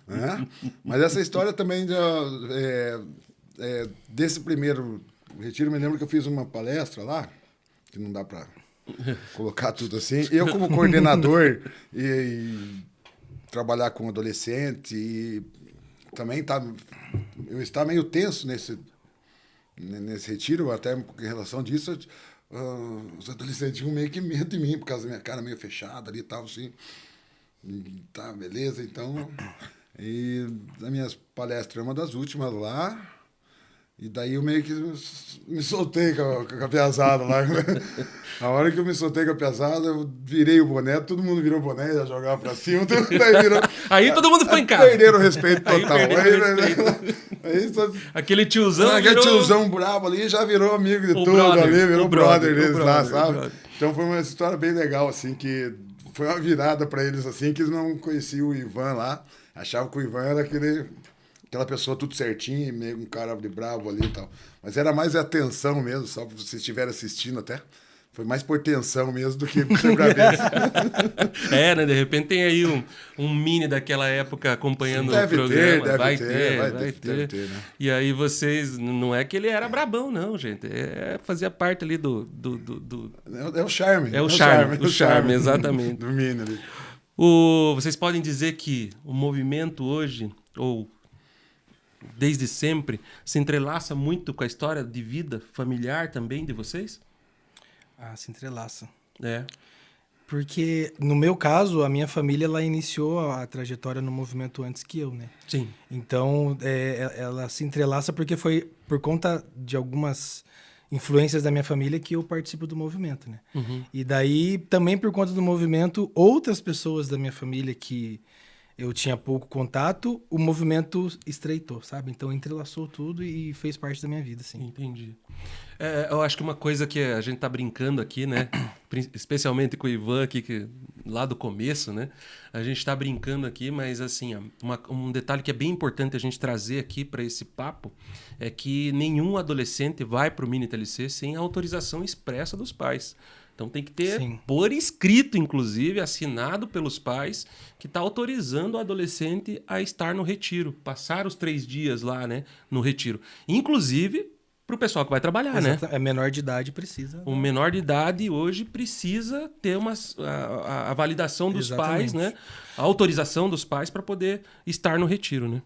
né? Mas essa história também desse primeiro retiro, me lembro que eu fiz uma palestra lá, que não dá para colocar tudo assim. Eu, como coordenador, e trabalhar com adolescente, e também eu estava meio tenso nesse retiro, até em relação disso, os adolescentes tinham meio que medo de mim, por causa da minha cara meio fechada ali e tal, assim. Tá, beleza, então. E as minhas palestras, uma das últimas lá. E daí eu meio que me soltei com a piazada lá. A hora que eu me soltei com a piazada, eu virei o boné, todo mundo virou o boné, já jogava pra cima. Aí todo mundo ficou em casa. Perderam o respeito total. Aquele tiozão. Aquele tiozão bravo ali já virou amigo de tudo ali, virou brother deles lá, sabe? Então foi uma história bem legal, assim, que foi uma virada pra eles, assim, que eles não conheciam o Ivan lá. Achavam que o Ivan era aquela pessoa tudo certinho, meio um cara de bravo ali e tal. Mas era mais a tensão mesmo, só pra vocês estiverem assistindo até. Foi mais por tensão mesmo do que por ser cabeça. Né? De repente tem aí um mini daquela época acompanhando o programa. Vai ter. Né? E aí vocês... Não é que ele era brabão, não, gente. Fazia parte ali do... É o charme. É o charme, exatamente. Do mini ali. Vocês podem dizer que o movimento hoje, ou desde sempre, se entrelaça muito com a história de vida familiar também de vocês? Se entrelaça. Porque, no meu caso, a minha família ela iniciou a trajetória no movimento antes que eu, né? Sim. Então, ela se entrelaça porque foi por conta de algumas influências da minha família que eu participo do movimento, né? E daí, também por conta do movimento, outras pessoas da minha família que eu tinha pouco contato, o movimento estreitou, sabe? Então entrelaçou tudo e fez parte da minha vida, assim. Entendi. Eu acho que uma coisa que a gente tá brincando aqui, né? Especialmente com o Ivan aqui, que, lá do começo, né? A gente tá brincando aqui, mas assim, um detalhe que é bem importante a gente trazer aqui para esse papo é que nenhum adolescente vai pro Mini TLC sem a autorização expressa dos pais. Então tem que ter, por escrito, inclusive, assinado pelos pais, que está autorizando o adolescente a estar no retiro, passar os 3 dias lá, né, no retiro. Inclusive, para o pessoal que vai trabalhar, né? É menor de idade, precisa. O menor de idade hoje precisa ter a validação dos pais, né? A autorização dos pais para poder estar no retiro, né?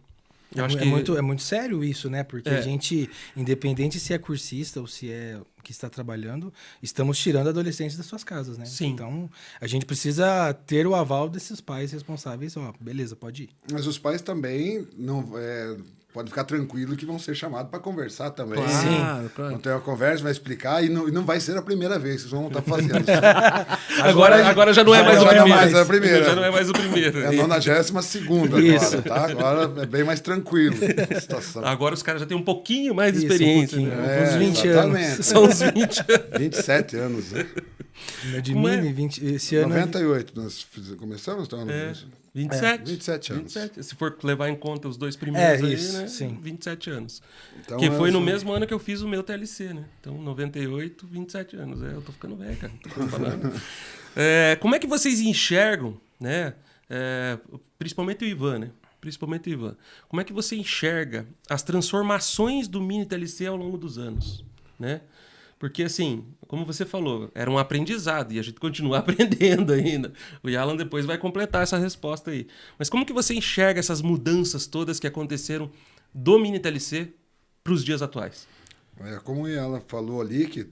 Eu acho que é muito sério isso, né? Porque a gente, independente se é cursista ou se é que está trabalhando, estamos tirando adolescentes das suas casas, né? Sim. Então, a gente precisa ter o aval desses pais responsáveis. Ó, beleza, pode ir. Mas os pais também não podem ficar tranquilos que vão ser chamados para conversar também. Claro. Vão ter uma conversa, vai explicar e não vai ser a primeira vez que vocês vão estar fazendo isso. agora já não é mais o primeiro. A primeira. Já não é mais o primeiro. É a 92ª agora, tá? Agora é bem mais tranquilo a situação. Agora os caras já têm um pouquinho mais de experiência. Uns 20 exatamente. anos. São uns 20 anos. 27 anos, né? De mini, 20, esse ano... 98 nós começamos, então... 27 anos. 27. Se for levar em conta os 2 primeiros isso, aí, né? sim. 27 anos. Então, que foi no mesmo ano que eu fiz o meu TLC, né? Então, 98, 27 anos. Eu tô ficando velho, cara. Tô falando. Como é que vocês enxergam, né? Principalmente o Ivan, né? Principalmente o Ivan. Como é que você enxerga as transformações do Mini TLC ao longo dos anos, né? Porque, assim, como você falou, era um aprendizado e a gente continua aprendendo ainda. O Yalan depois vai completar essa resposta aí. Mas como que você enxerga essas mudanças todas que aconteceram do Mini TLC para os dias atuais? Como ela falou ali, que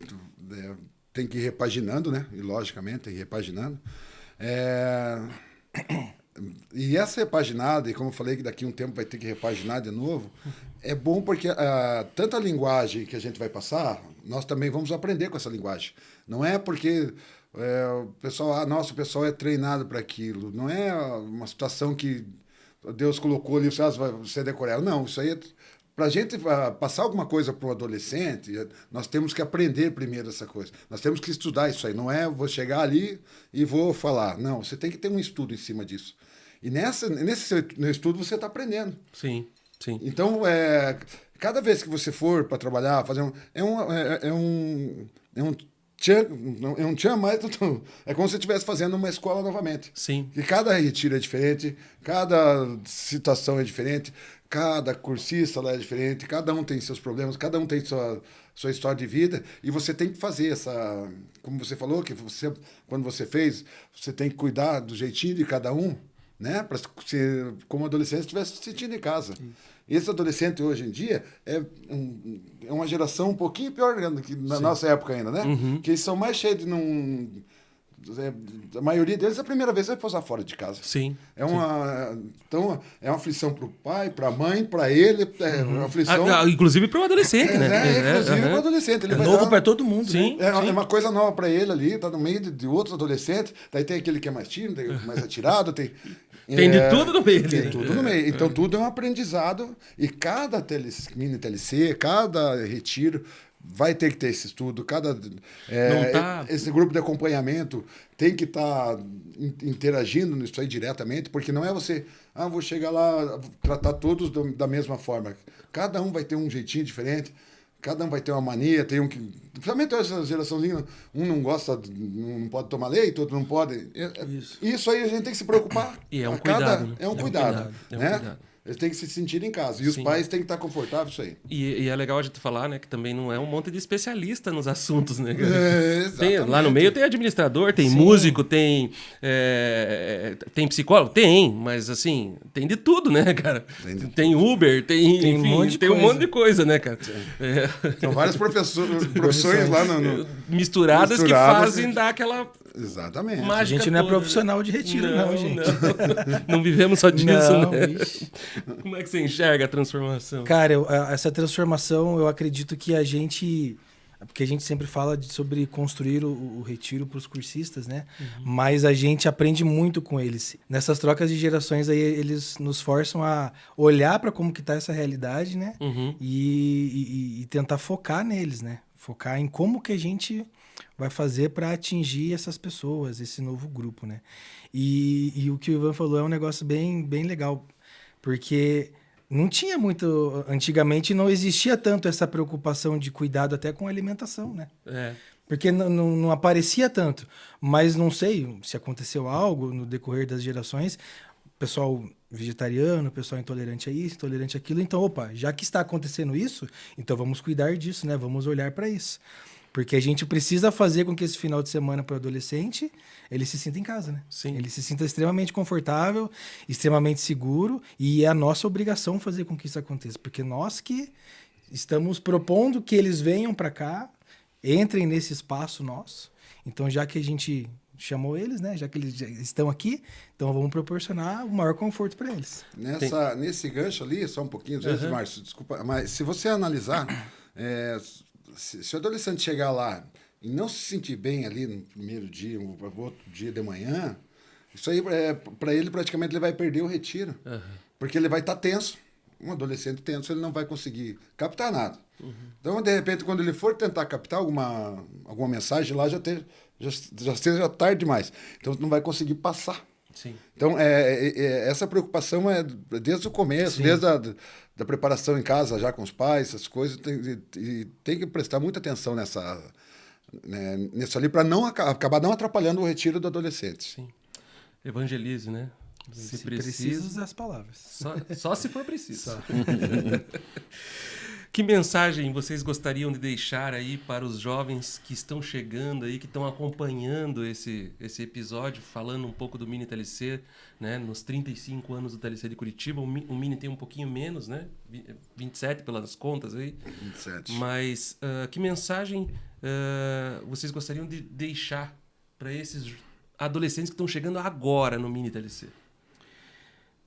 tem que ir repaginando, né? E, logicamente, tem que ir repaginando. E essa repaginada, e como eu falei que daqui a um tempo vai ter que repaginar de novo, é bom porque tanta linguagem que a gente vai passar, nós também vamos aprender com essa linguagem. Não é porque o pessoal, o pessoal é treinado para aquilo. Não é uma situação que Deus colocou ali, você decorar. Não, isso aí é... Para a gente passar alguma coisa para o adolescente, nós temos que aprender primeiro essa coisa. Nós temos que estudar isso aí. Não é vou chegar ali e vou falar. Não, você tem que ter um estudo em cima disso. E nesse estudo você está aprendendo. Sim. Então, cada vez que você for para trabalhar, fazer é um tchan mais. É como se você estivesse fazendo uma escola novamente. Sim. E cada retiro é diferente, cada situação é diferente, cada cursista lá é diferente, cada um tem seus problemas, cada um tem sua história de vida, e você tem que fazer essa... Como você falou, que quando você fez, você tem que cuidar do jeitinho de cada um, né? Para você, como adolescente, estivesse se sentindo em casa. Esse adolescente hoje em dia é uma geração um pouquinho pior do que na nossa época ainda, né? Que eles são mais cheios de não... A maioria deles, a primeira vez vai posar fora de casa. Sim. Então, é uma aflição para o pai, para a mãe, para ele. É uma aflição... inclusive para o adolescente, né? Inclusive para o adolescente. Ele é novo para todo mundo, sim, né? É uma coisa nova para ele ali, tá no meio de outros adolescentes. Daí tem aquele que é mais tímido, tem mais atirado, tem de tudo no meio. Tem tudo no meio. Então, tudo é um aprendizado. E cada Mini TLC, cada retiro... Vai ter que ter esse estudo, esse grupo de acompanhamento tem que estar interagindo nisso aí diretamente, porque não é você, vou chegar lá, tratar todos da mesma forma. Cada um vai ter um jeitinho diferente, cada um vai ter uma mania, tem um que... Principalmente essa geraçãozinha, um não gosta, não pode tomar leite, outro não pode... Isso aí a gente tem que se preocupar. E é um cuidado. É um cuidado, né? Eles têm que se sentir em casa. E os pais têm que estar confortáveis isso aí. E é legal a gente falar, né, que também não é um monte de especialista nos assuntos, né? Lá no meio tem administrador, tem músico, tem psicólogo? Tem, mas assim, tem de tudo, né, cara? Tem Uber, tem um monte de coisa, né, cara? São várias profissões lá misturadas que fazem dar aquela... Exatamente. A gente não é profissional de retiro, não, gente. Não vivemos só disso, não, né? Vixe. Como é que você enxerga a transformação? Cara, essa transformação, eu acredito que a gente Porque a gente sempre fala sobre construir o retiro para os cursistas, né? Mas a gente aprende muito com eles. Nessas trocas de gerações aí, eles nos forçam a olhar para como que tá essa realidade, né? E tentar focar neles, né? Focar em como que a gente vai fazer para atingir essas pessoas, esse novo grupo, né? E o que o Ivan falou é um negócio bem, bem legal, porque não tinha muito... Antigamente não existia tanto essa preocupação de cuidado até com a alimentação, né? Porque não aparecia tanto. Mas não sei se aconteceu algo no decorrer das gerações, pessoal vegetariano, pessoal intolerante a isso, intolerante àquilo. Então, opa, já que está acontecendo isso, então vamos cuidar disso, né? Vamos olhar para isso. Porque a gente precisa fazer com que esse final de semana para o adolescente, ele se sinta em casa, né? Sim. Ele se sinta extremamente confortável, extremamente seguro, e é a nossa obrigação fazer com que isso aconteça. Porque nós que estamos propondo que eles venham para cá, entrem nesse espaço nosso. Então, já que a gente chamou eles, né? Já que eles já estão aqui, então vamos proporcionar o maior conforto para eles. Nesse gancho ali, só um pouquinho, às vezes, Márcio, desculpa, mas se você analisar, se o adolescente chegar lá e não se sentir bem ali no primeiro dia, ou outro dia de manhã, isso aí, para ele, praticamente, ele vai perder o retiro. Porque ele vai estar tenso. Um adolescente tenso, ele não vai conseguir captar nada. Então, de repente, quando ele for tentar captar alguma mensagem lá, já seja tarde demais. Então, não vai conseguir passar. Sim. Então, essa preocupação é desde o começo, desde da preparação em casa, já com os pais, essas coisas. Tem que prestar muita atenção nisso ali, para acabar não atrapalhando o retiro do adolescente. Sim. Evangelize, né? Se preciso usar as palavras. Só se for preciso. Que mensagem vocês gostariam de deixar aí para os jovens que estão chegando aí, que estão acompanhando esse episódio, falando um pouco do Mini TLC, né? Nos 35 anos do TLC de Curitiba, o Mini tem um pouquinho menos, né? 27 pelas contas aí. 27. Mas que mensagem vocês gostariam de deixar para esses adolescentes que estão chegando agora no Mini TLC?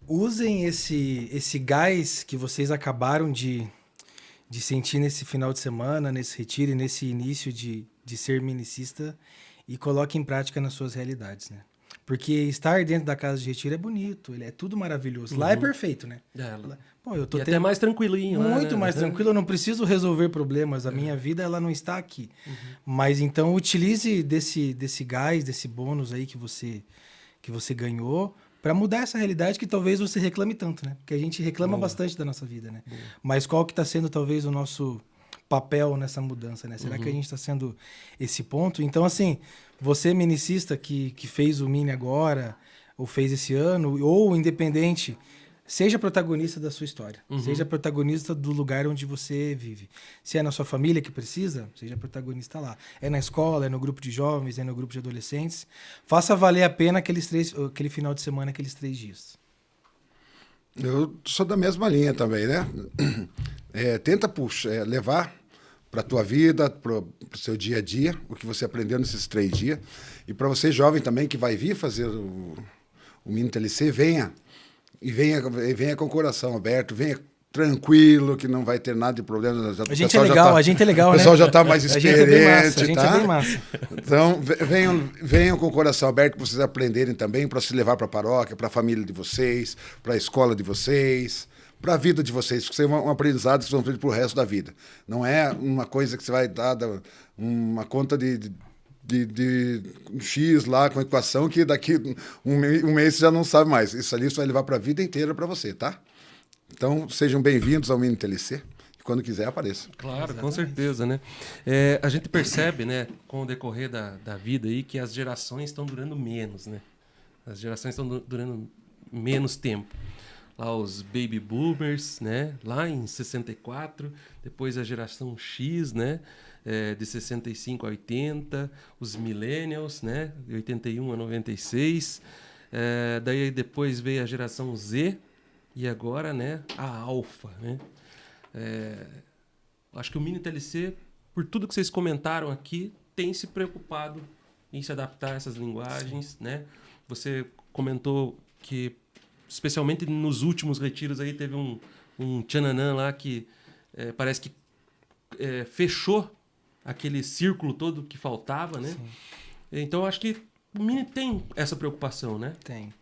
Usem esse gás que vocês acabaram de sentir nesse final de semana, nesse retiro e nesse início de ser minicista, e coloquem em prática nas suas realidades, né? Porque estar dentro da casa de retiro é bonito, é tudo maravilhoso. Lá é perfeito, né? Pô, eu tô até mais tranquilinho. Muito né? mais tranquilo, eu não preciso resolver problemas. A minha vida, ela não está aqui. Mas então utilize desse gás, desse bônus aí que você ganhou, para mudar essa realidade que talvez você reclame tanto, né? Porque a gente reclama bastante da nossa vida, né? Mas qual que está sendo talvez o nosso papel nessa mudança, né? Será que a gente está sendo esse ponto? Então, assim, você minicista que fez o Mini agora, ou fez esse ano, ou independente, seja protagonista da sua história. Seja protagonista do lugar onde você vive. Se é na sua família que precisa, seja protagonista lá. É na escola, é no grupo de jovens, é no grupo de adolescentes. Faça valer a pena aquele final de semana, aqueles 3 dias. Eu sou da mesma linha também, né? Tenta levar para a tua vida, para o seu dia a dia, o que você aprendeu nesses 3 dias. E para você jovem também que vai vir fazer o Mini TLC, venha com o coração aberto, venha tranquilo, que não vai ter nada de problema. A gente é legal, né? O pessoal já está mais experiente, a gente é bem massa. Então, venham com o coração aberto para vocês aprenderem também, para se levar para a paróquia, para a família de vocês, para a escola de vocês, para a vida de vocês, porque isso é um aprendizado que vocês vão ter para o resto da vida. Não é uma coisa que você vai dar uma conta de X lá com a equação que daqui um mês você já não sabe mais. Isso ali você vai levar para a vida inteira para você, tá? Então, sejam bem-vindos ao Mini TLC. E quando quiser, apareça. Claro, exatamente. Com certeza, né? A gente percebe, né, com o decorrer da vida aí, que as gerações estão durando menos, né? As gerações estão durando menos tempo. Lá os baby boomers, né? Lá em 64, depois a geração X, né? De 65 a 80, os millennials, né? De 81 a 96. Daí depois veio a geração Z e agora, né? A Alpha, né? Acho que o Mini TLC, por tudo que vocês comentaram aqui, tem se preocupado em se adaptar a essas linguagens, né? Você comentou que especialmente nos últimos retiros aí teve um tchananã lá que parece que fechou aquele círculo todo que faltava, né? Sim. Então, eu acho que o Mini tem essa preocupação, né? Tem.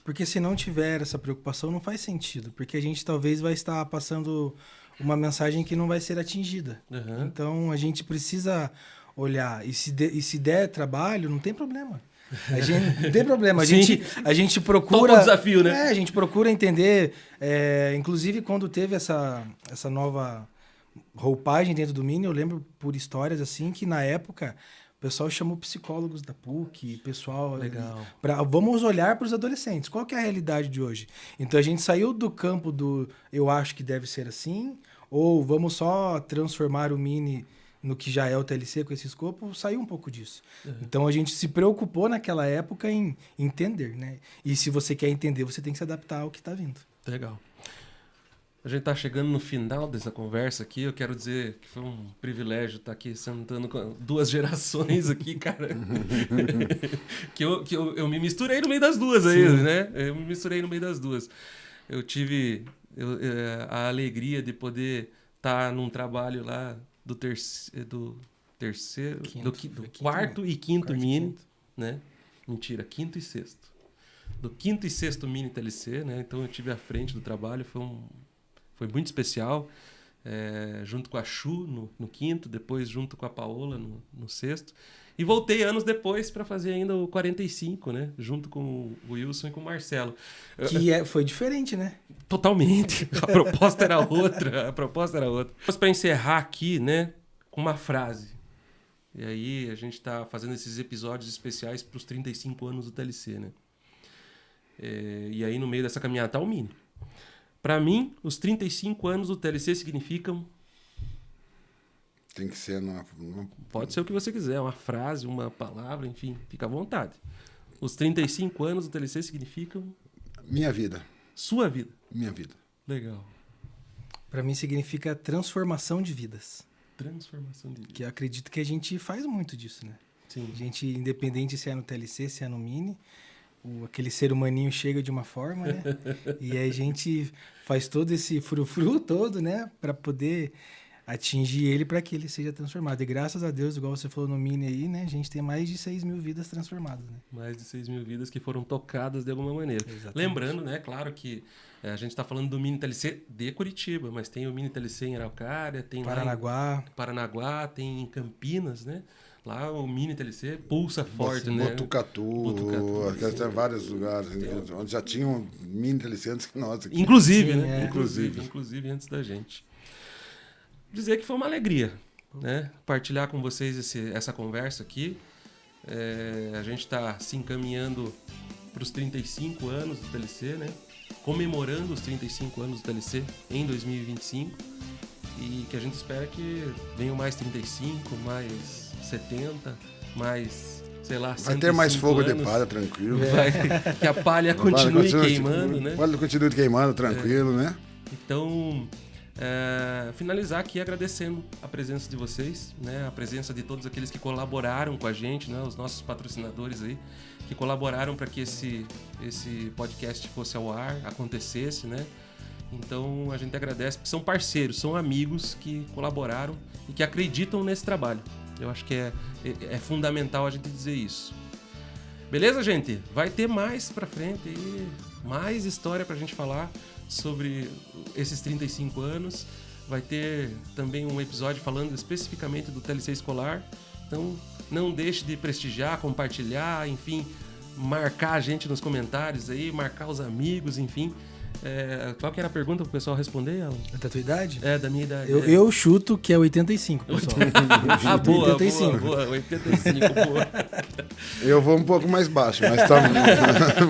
Porque se não tiver essa preocupação, não faz sentido. Porque a gente talvez vai estar passando uma mensagem que não vai ser atingida. Uhum. Então, a gente precisa olhar. E se der trabalho, não tem problema. Não tem problema. A gente procura... Topa o desafio, né? A gente procura entender. Inclusive, quando teve essa nova roupagem dentro do Mini, eu lembro por histórias assim, que na época... O pessoal chamou psicólogos da PUC, pessoal... Legal. Vamos olhar para os adolescentes. Qual que é a realidade de hoje? Então, a gente saiu do campo do eu acho que deve ser assim, ou vamos só transformar o Mini no que já é o TLC com esse escopo, saiu um pouco disso. Uhum. Então, a gente se preocupou naquela época em entender, né? E se você quer entender, você tem que se adaptar ao que está vindo. Legal. A gente está chegando no final dessa conversa aqui. Eu quero dizer que foi um privilégio estar aqui sentando com 2 gerações aqui, cara. que eu me misturei no meio das duas aí, né? Eu me misturei no meio das duas. Eu tive a alegria de poder estar num trabalho lá do quarto e quinto Mini, né? Mentira, quinto e sexto. Do quinto e sexto Mini TLC, né? Então eu tive à frente do trabalho, foi muito especial, junto com a Chu no quinto, depois junto com a Paola no sexto. E voltei anos depois para fazer ainda o 45, né? Junto com o Wilson e com o Marcelo. Que foi diferente, né? Totalmente. A proposta era outra. Mas para encerrar aqui, né? Com uma frase. E aí a gente está fazendo esses episódios especiais para os 35 anos do TLC, né? E aí no meio dessa caminhada tá o Mini. Para mim, os 35 anos do TLC significam... Tem que ser... Pode ser o que você quiser, uma frase, uma palavra, enfim, fica à vontade. Os 35 anos do TLC significam... Minha vida. Sua vida. Minha vida. Legal. Para mim significa transformação de vidas. Transformação de vidas. Que eu acredito que a gente faz muito disso, né? Sim. A gente, independente se é no TLC, se é no Mini... aquele ser humaninho chega de uma forma, né? E aí a gente faz todo esse frufru todo, né? Para poder atingir ele, para que ele seja transformado. E graças a Deus, igual você falou no Mini aí, né? A gente tem mais de 6 mil vidas transformadas, né? Mais de 6 mil vidas que foram tocadas de alguma maneira. Exatamente. Lembrando, né? Claro que a gente está falando do Mini TLC de Curitiba, mas tem o Mini TLC em Araucária, tem Paranaguá. Paranaguá, tem em Campinas, né? Lá o Mini TLC pulsa forte, né? Botucatu, tem vários lugares onde já tinham Mini TLC antes que nós aqui. Inclusive, Sim, né? Inclusive antes da gente. Dizer que foi uma alegria, né? Partilhar com vocês essa conversa aqui. A gente está se encaminhando para os 35 anos do TLC, né? Comemorando os 35 anos do TLC em 2025. E que a gente espera que venham mais 35, mais 70, mais, sei lá, 105 vai ter mais fogo anos. De palha, tranquilo. Que a palha continue queimando, né? A palha continue queimando, tranquilo, né? Então, finalizar aqui agradecendo a presença de vocês, né? A presença de todos aqueles que colaboraram com a gente, né? Os nossos patrocinadores aí, que colaboraram para que esse podcast fosse ao ar, acontecesse, né? Então, a gente agradece, porque são parceiros, são amigos que colaboraram e que acreditam nesse trabalho. Eu acho que é fundamental a gente dizer isso. Beleza, gente? Vai ter mais pra frente aí, mais história pra gente falar sobre esses 35 anos. Vai ter também um episódio falando especificamente do TLC escolar. Então, não deixe de prestigiar, compartilhar, enfim, marcar a gente nos comentários aí, marcar os amigos, enfim. Qual que era a pergunta pro pessoal responder, Alan? Da tua idade? Da minha idade. Eu chuto que é 85, pessoal. Boa, 85. Boa, 85, boa. Eu vou um pouco mais baixo, mas tá...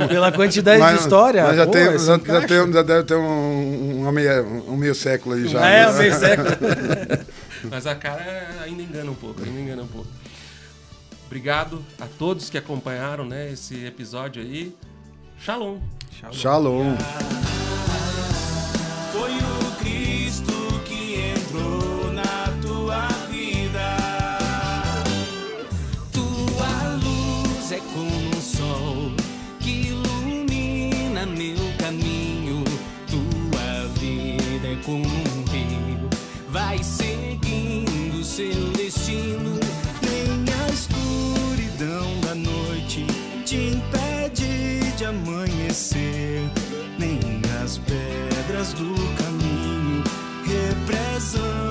Pela quantidade de história, mas já deve ter um meio século aí já. Um meio século. Mas a cara ainda engana um pouco, Obrigado a todos que acompanharam, né, esse episódio aí. Shalom. Shalom. Foi o Cristo que entrou na tua vida. Tua luz é como um sol que ilumina meu caminho. Tua vida é como um rio, vai seguindo seu destino. te impede de amanhecer, nem as pedras do caminho represam